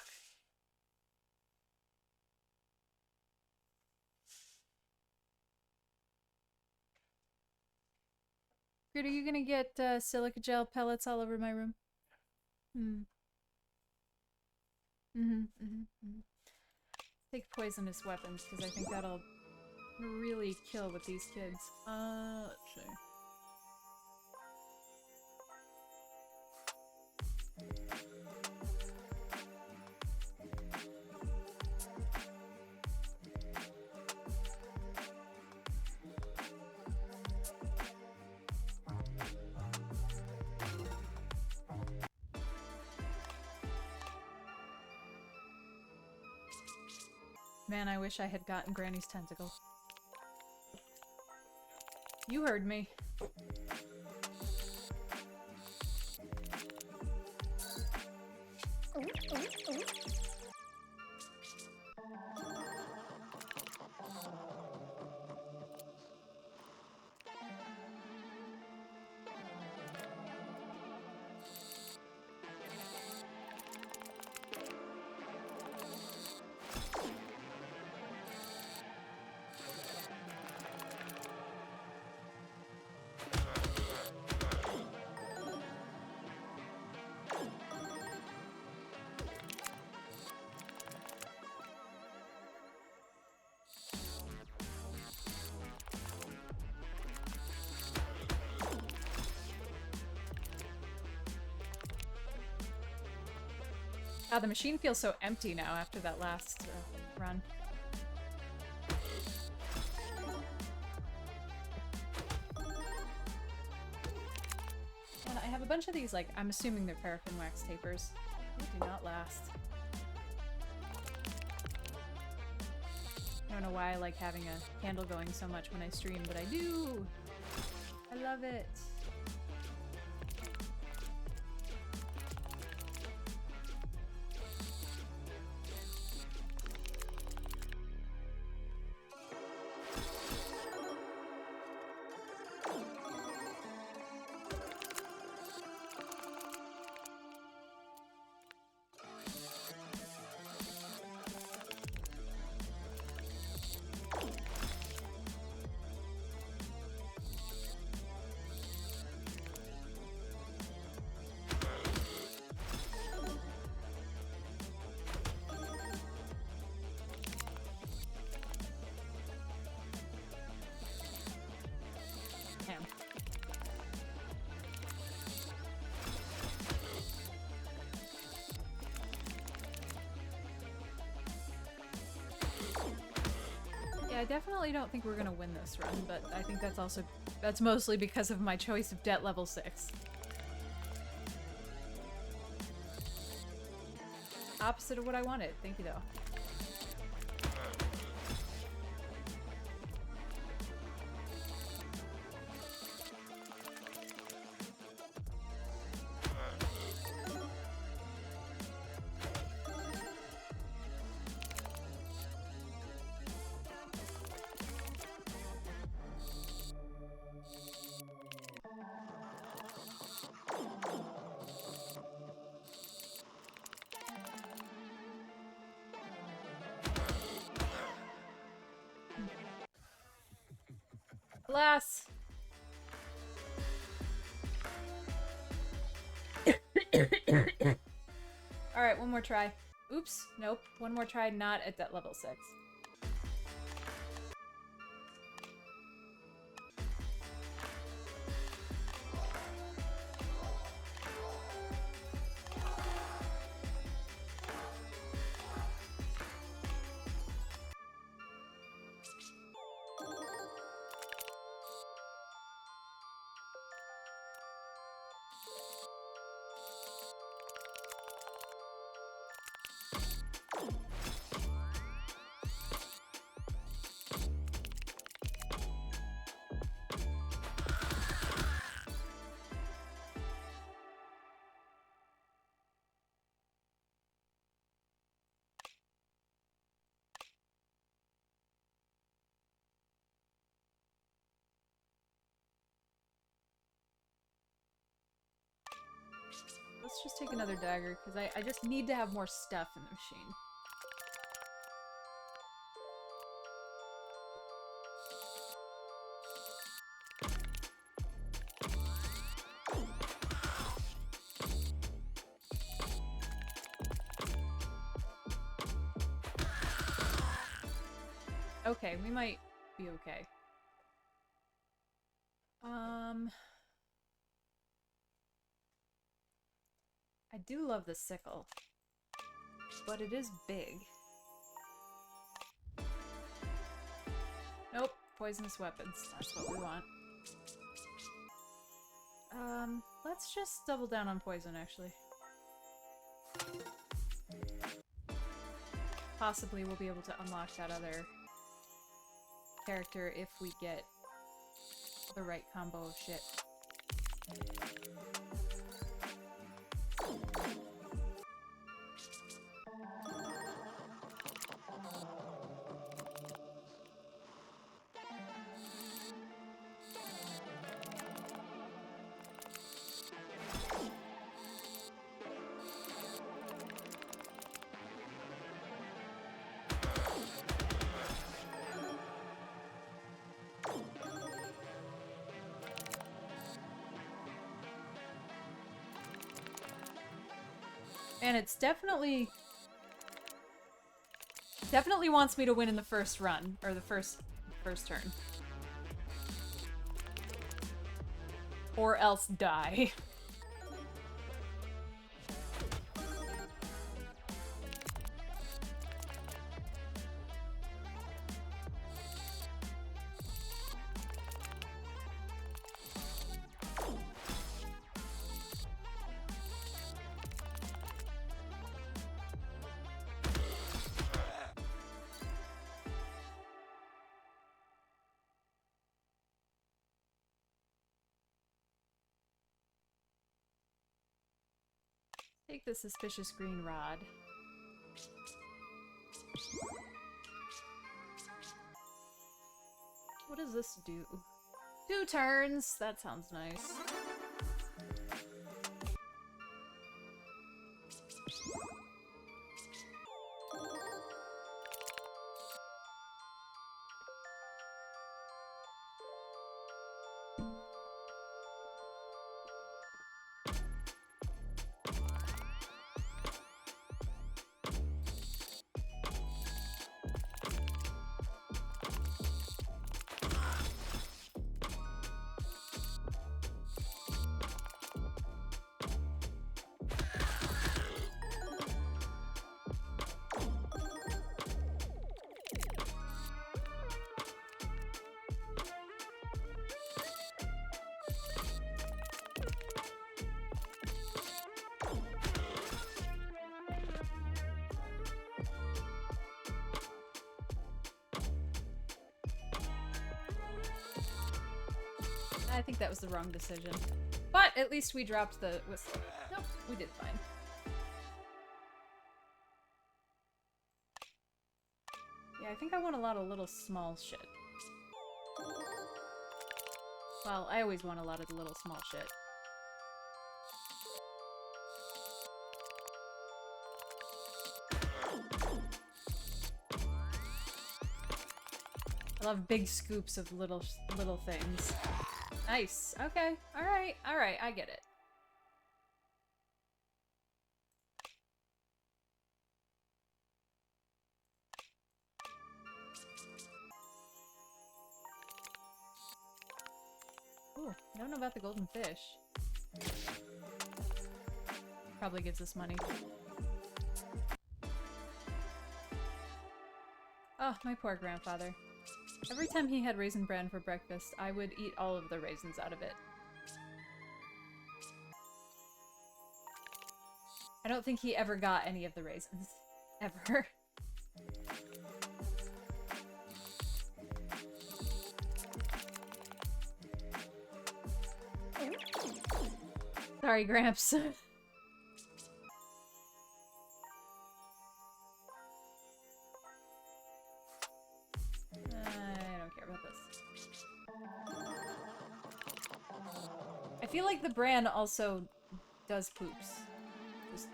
Grit, are you gonna get silica gel pellets all over my room? Take poisonous weapons, because I think that'll really kill with these kids. Let's see. Man, I wish I had gotten Granny's tentacle. You heard me. God, the machine feels so empty now after that last run. And I have a bunch of these, like, I'm assuming they're paraffin wax tapers. They do not last. I don't know why I like having a candle going so much when I stream, but I do! I love it! I definitely don't think we're gonna win this run, but I think that's mostly because of my choice of debt level 6. Opposite of what I wanted. Thank you, though. Alas! Alright, one more try. Oops, nope. One more try, not at that level 6. Let's just take another dagger, because I just need to have more stuff in the machine. Okay, we might be okay. I do love the sickle, but it is big. Nope, poisonous weapons. That's what we want. Let's just double down on poison, actually. Possibly we'll be able to unlock that other character if we get the right combo of shit. And it's definitely wants me to win in the first run, or the first turn. Or else die. Take the suspicious green rod. What does this do? 2 turns! That sounds nice. I think that was the wrong decision. But at least we dropped the whistle. Nope, we did fine. Yeah, I think I want a lot of little small shit. Well, I always want a lot of the little small shit. I love big scoops of little things. Nice. Okay. All right. All right. I get it. Ooh, I don't know about the golden fish. Probably gives us money. Oh, my poor grandfather. Every time he had raisin bran for breakfast, I would eat all of the raisins out of it. I don't think he ever got any of the raisins. Ever. Sorry, Gramps. I don't care about this. I feel like the bran also does poops. Just...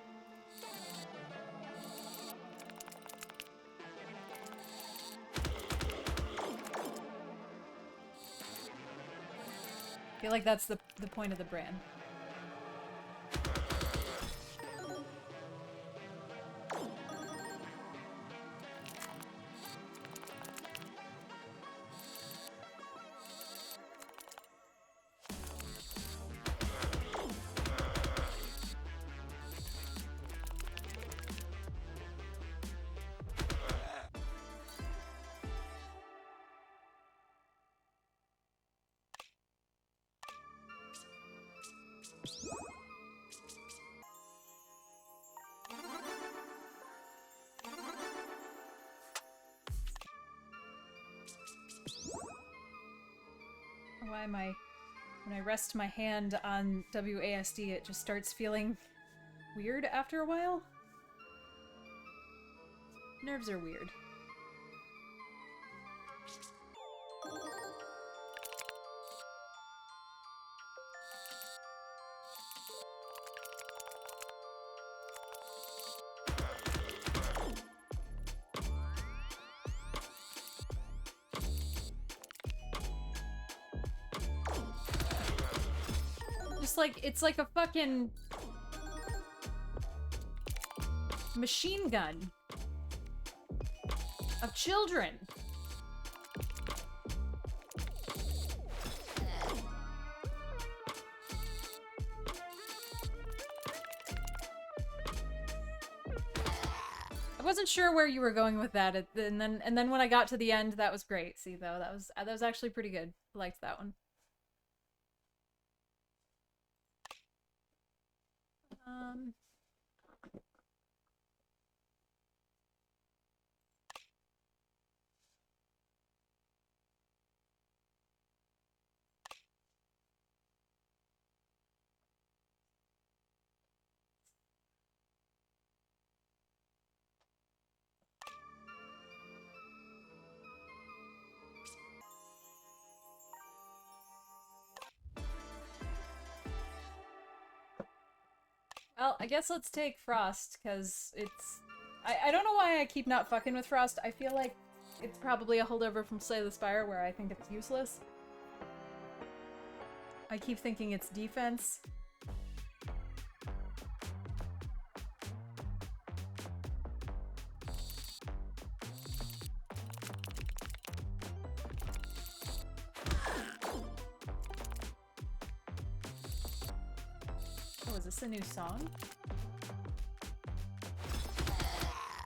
I feel like that's the point of the bran. Why am I... When I rest my hand on WASD, it just starts feeling weird after a while? Nerves are weird. It's like a fucking machine gun of children. I wasn't sure where you were going with that, and then when I got to the end, that was great. See, though, that was actually pretty good. I liked that one. Well, I guess let's take Frost, because it's... I don't know why I keep not fucking with Frost. I feel like it's probably a holdover from Slay the Spire, where I think it's useless. I keep thinking it's defense. Oh, is this a new song?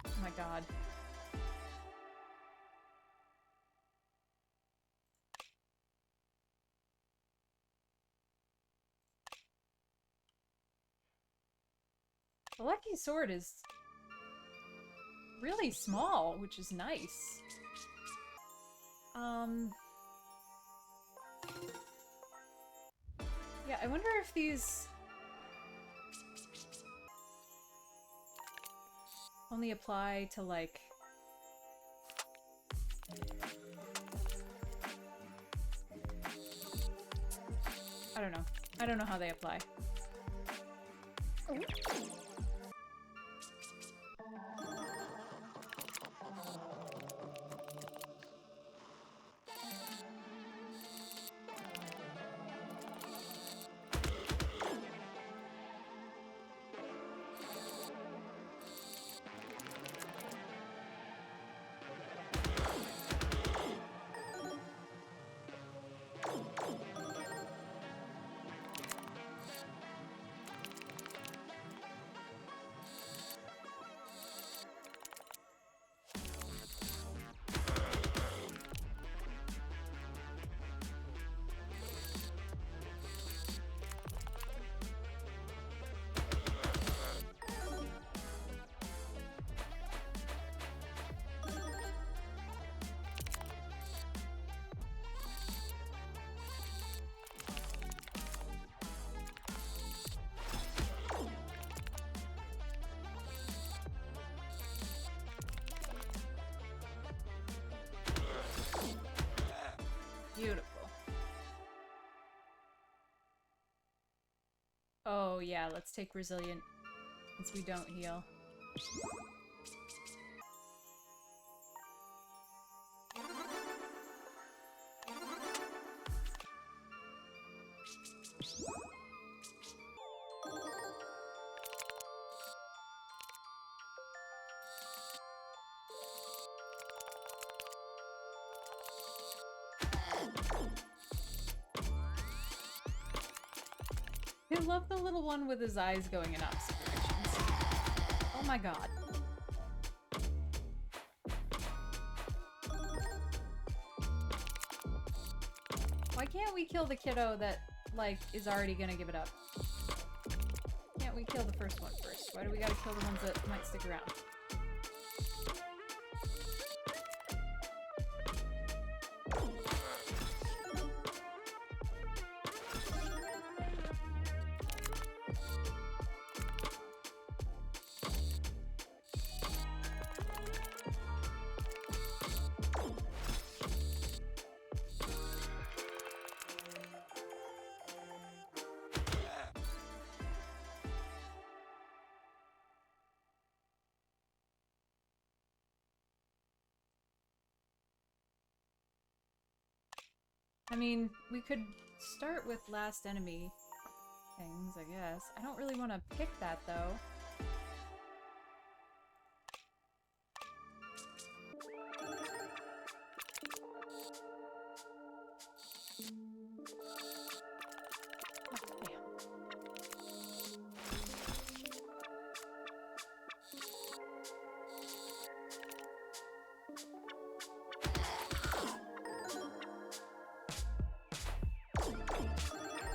Oh my god. The Lucky Sword is really small, which is nice. Yeah, I wonder if these only apply to, like... I don't know. I don't know how they apply. Beautiful. Oh yeah, let's take Resilient since we don't heal. I love the little one with his eyes going in opposite directions. Oh my god. Why can't we kill the kiddo that, like, is already gonna give it up? Can't we kill the first one first? Why do we gotta kill the ones that might stick around? I mean, we could start with last enemy things, I guess. I don't really want to pick that, though. Oh, damn.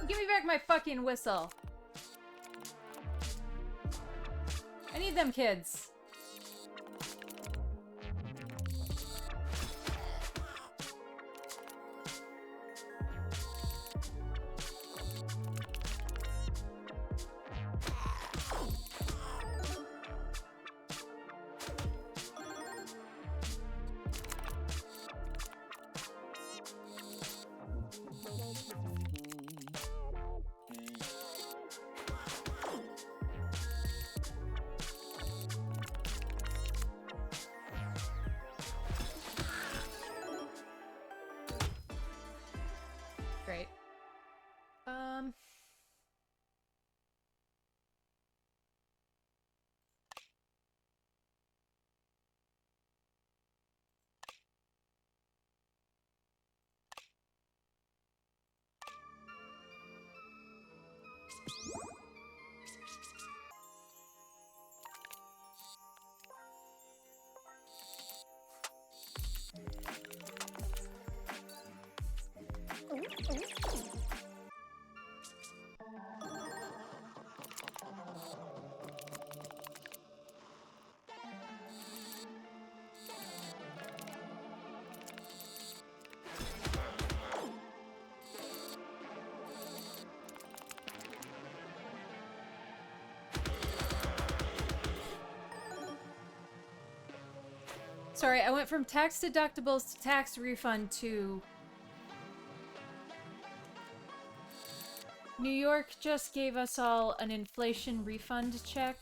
Give me back my fucking whistle. I need them kids. Sorry, I went from tax deductibles to tax refund to... New York just gave us all an inflation refund check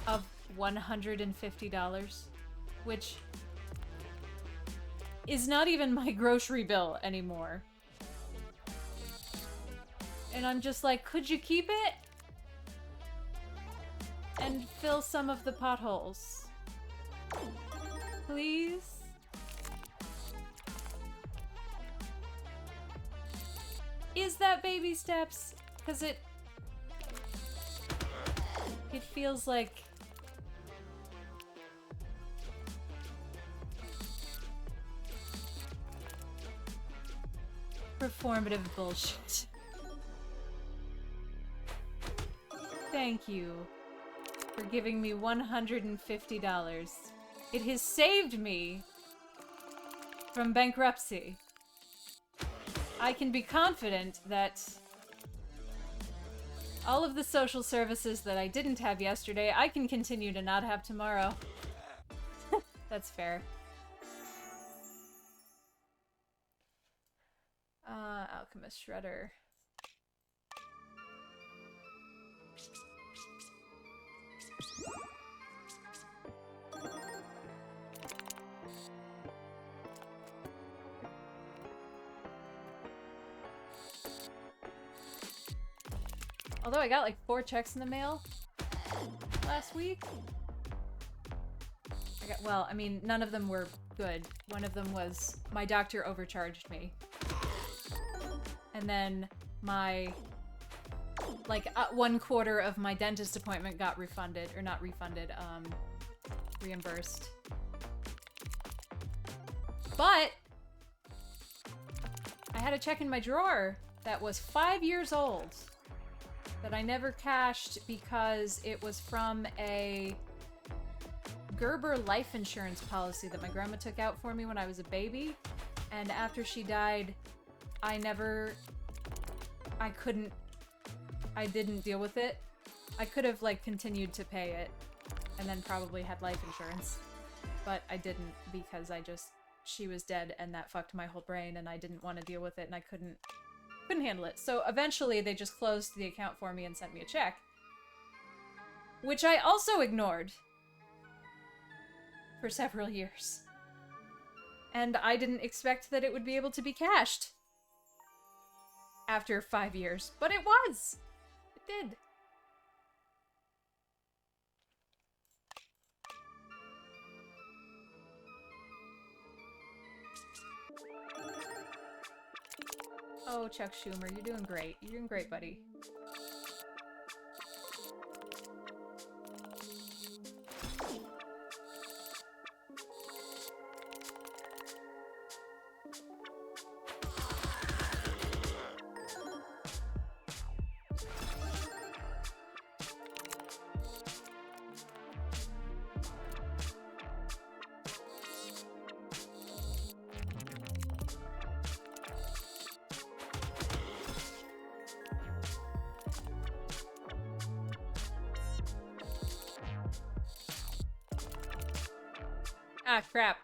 of $150, which is not even my grocery bill anymore. And I'm just like, could you keep it? And fill some of the potholes. Please? Is that baby steps? Because it feels like performative bullshit. Thank you for giving me $150. It has saved me from bankruptcy. I can be confident that all of the social services that I didn't have yesterday, I can continue to not have tomorrow. That's fair. Alchemist Shredder. Although I got like 4 checks in the mail last week. Well, I mean, none of them were good. One of them was my doctor overcharged me. And then my, like, 1/4 of my dentist appointment got refunded, or not refunded, reimbursed. But I had a check in my drawer that was 5 years old that I never cashed because it was from a Gerber life insurance policy that my grandma took out for me when I was a baby. And after she died, I didn't deal with it. I could have, like, continued to pay it and then probably had life insurance. But I didn't because she was dead and that fucked my whole brain and I didn't want to deal with it and I couldn't handle it. So eventually they just closed the account for me and sent me a check. Which I also ignored for several years. And I didn't expect that it would be able to be cashed after 5 years, but it was. It did. Oh, Chuck Schumer, you're doing great. You're doing great, buddy. Ah, crap.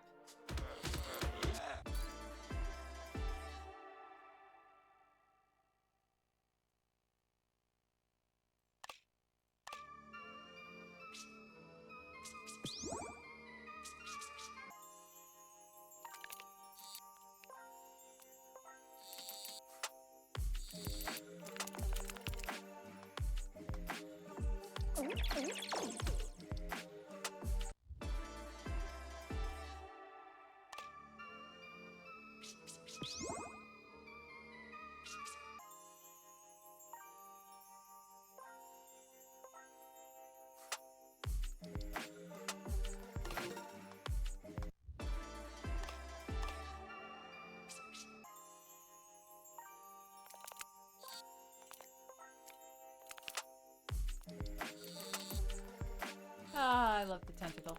Ah, I love the tentacle.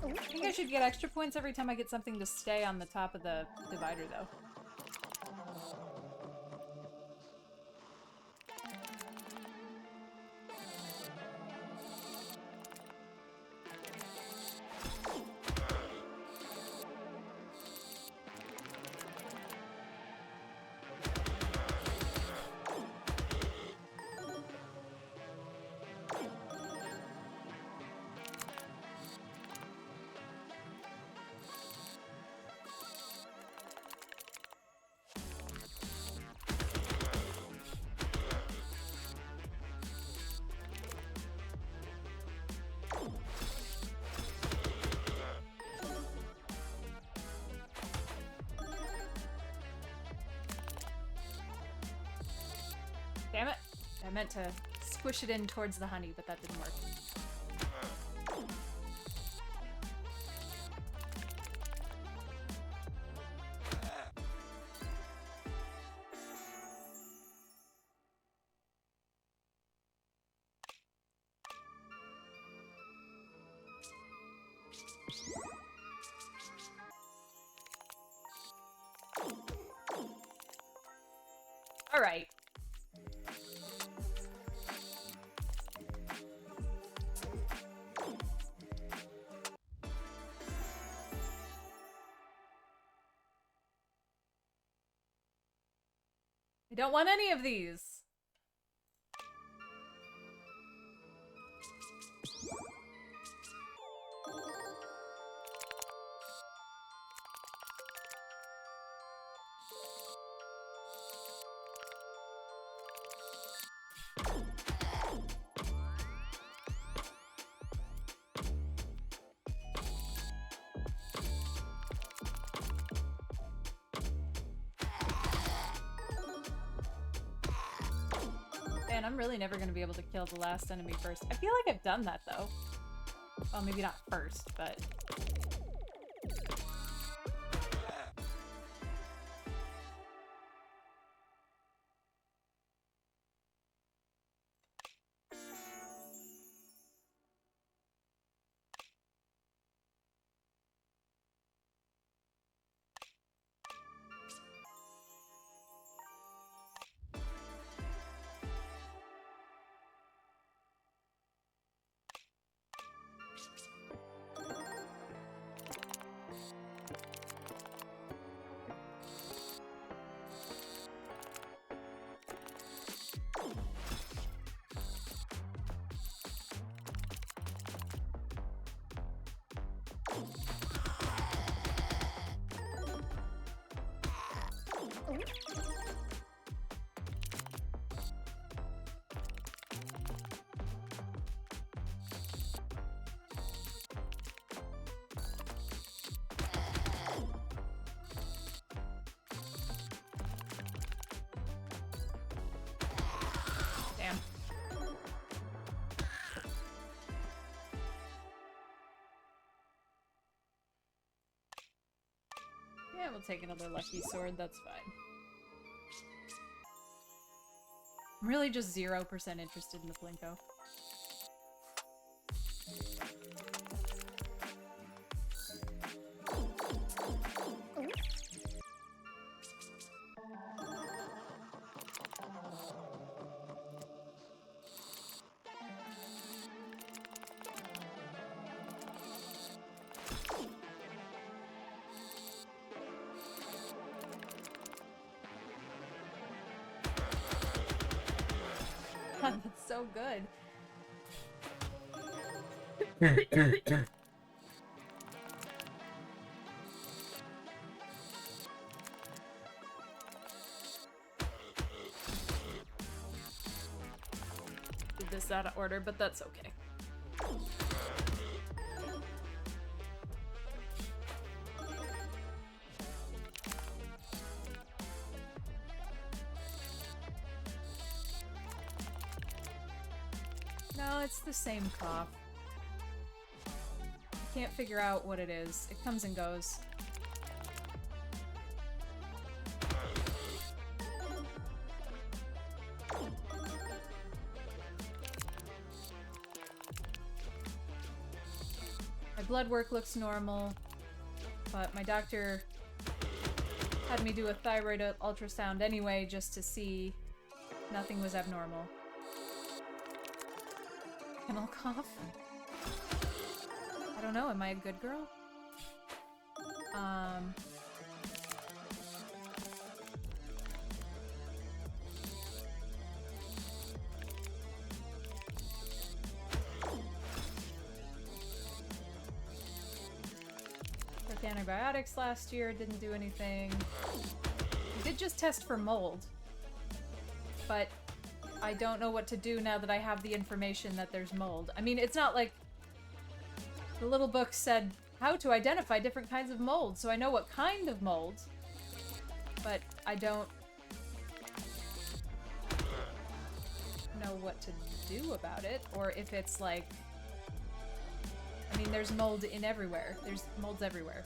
I think I should get extra points every time I get something to stay on the top of the divider, though. Damn it! I meant to squish it in towards the honey, but that didn't work. All right. I don't want any of these. Man, I'm really never gonna be able to kill the last enemy first. I feel like I've done that, though. Well, maybe not first, but... Damn. Yeah, we'll take another lucky sword, that's fine. I'm really just 0% interested in the Plinko. That's so good. Did this out of order, but that's okay. No, it's the same cough. I can't figure out what it is. It comes and goes. My blood work looks normal, but my doctor had me do a thyroid ultrasound anyway just to see nothing was abnormal. Kennel cough? I don't know, am I a good girl? Took antibiotics last year, didn't do anything. We did just test for mold, but I don't know what to do now that I have the information that there's mold. I mean, it's not like the little book said how to identify different kinds of mold, so I know what kind of mold, but I don't what to do about it, or if it's like... I mean, there's mold in everywhere. There's molds everywhere.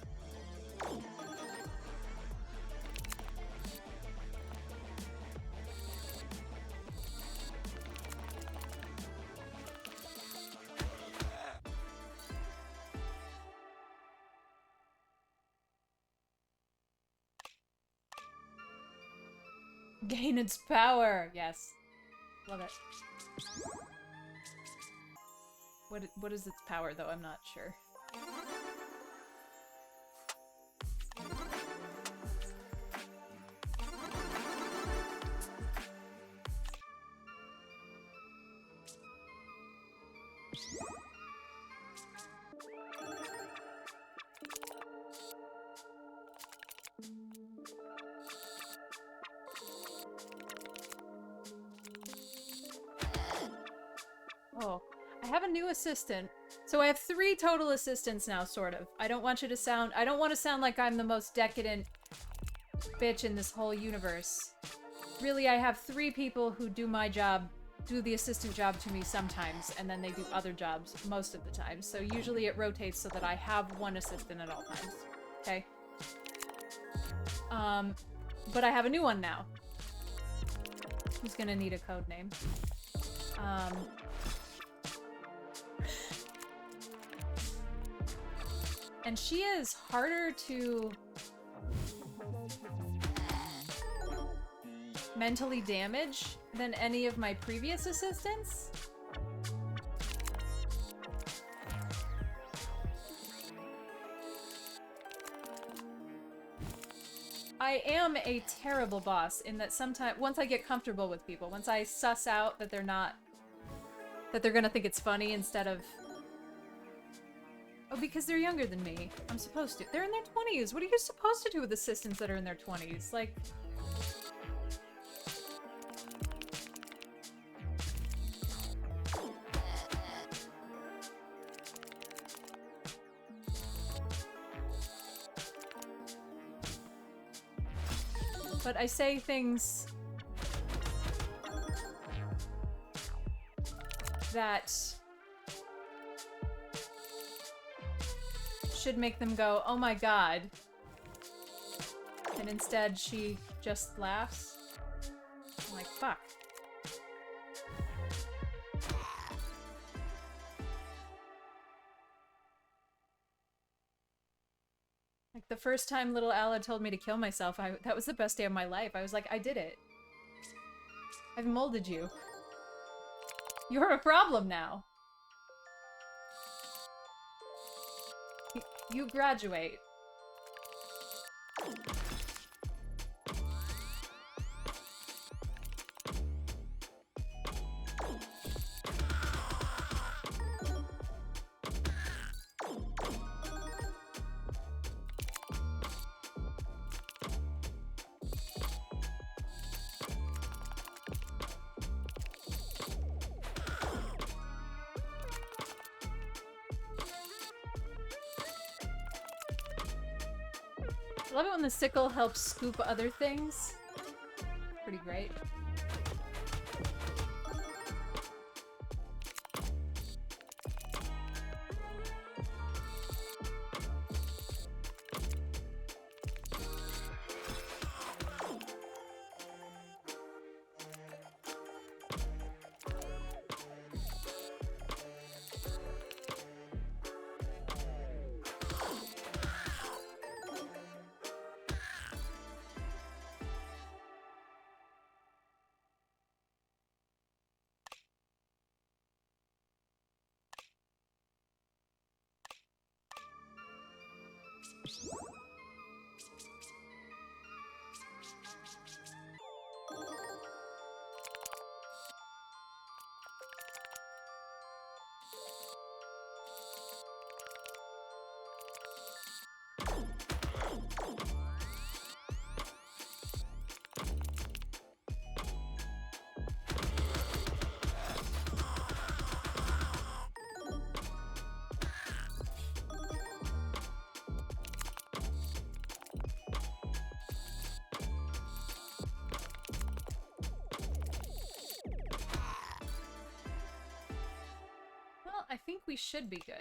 Gain its power. Yes. Love it. What is its power, though? I'm not sure. Oh, I have a new assistant. So I have 3 total assistants now, sort of. I don't want to sound like I'm the most decadent bitch in this whole universe. Really, I have 3 people who do my job, do the assistant job to me sometimes, and then they do other jobs most of the time. So usually it rotates so that I have 1 assistant at all times. Okay? But I have a new one now. Who's gonna need a code name? And she is harder to mentally damage than any of my previous assistants. I am a terrible boss in that sometimes, once I get comfortable with people, once I suss out that they're gonna think it's funny instead of... Oh, because they're younger than me. I'm supposed to. They're in their 20s. What are you supposed to do with assistants that are in their 20s? Like... But I say things that should make them go, oh my god. And instead she just laughs. I'm like, fuck. Like the first time little Alla told me to kill myself, that was the best day of my life. I was like, I did it. I've molded you. You're a problem now. You graduate. I love it when the sickle helps scoop other things. Pretty great. think we should be good.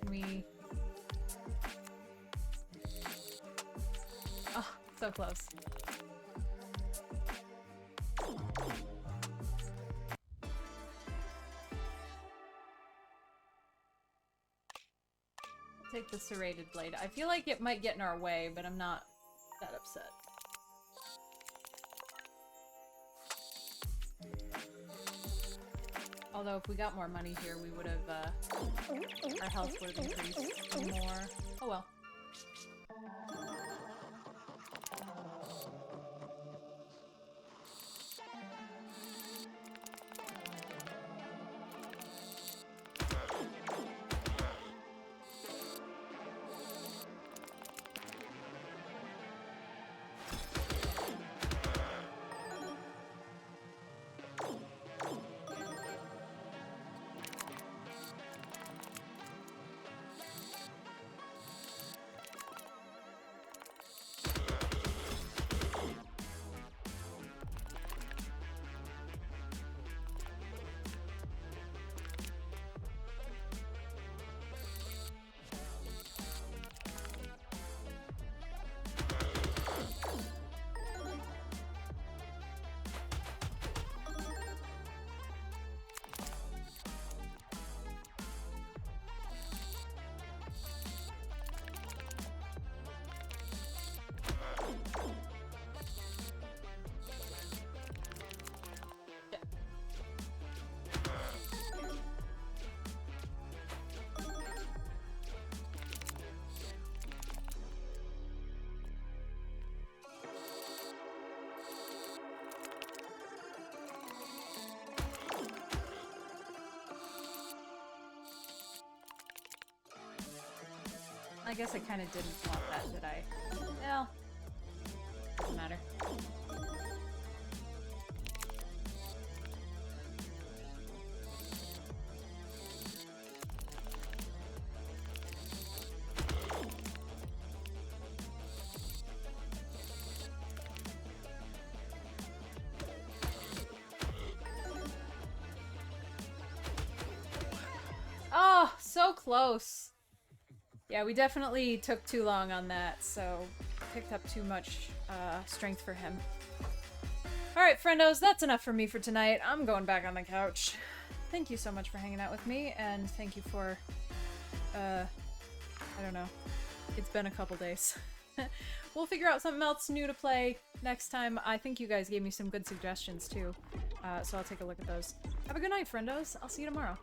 We... Oh, so close. Take the serrated blade. I feel like it might get in our way, but I'm not that upset. Although if we got more money here, we would have, our health would have increased more. Oh well. I guess I kind of didn't want that, did I? Well, doesn't matter. Oh, so close. Yeah, we definitely took too long on that, so picked up too much strength for him. Alright, friendos, that's enough for me for tonight. I'm going back on the couch. Thank you so much for hanging out with me, and thank you for, I don't know. It's been a couple days. We'll figure out something else new to play next time. I think you guys gave me some good suggestions, too, so I'll take a look at those. Have a good night, friendos. I'll see you tomorrow.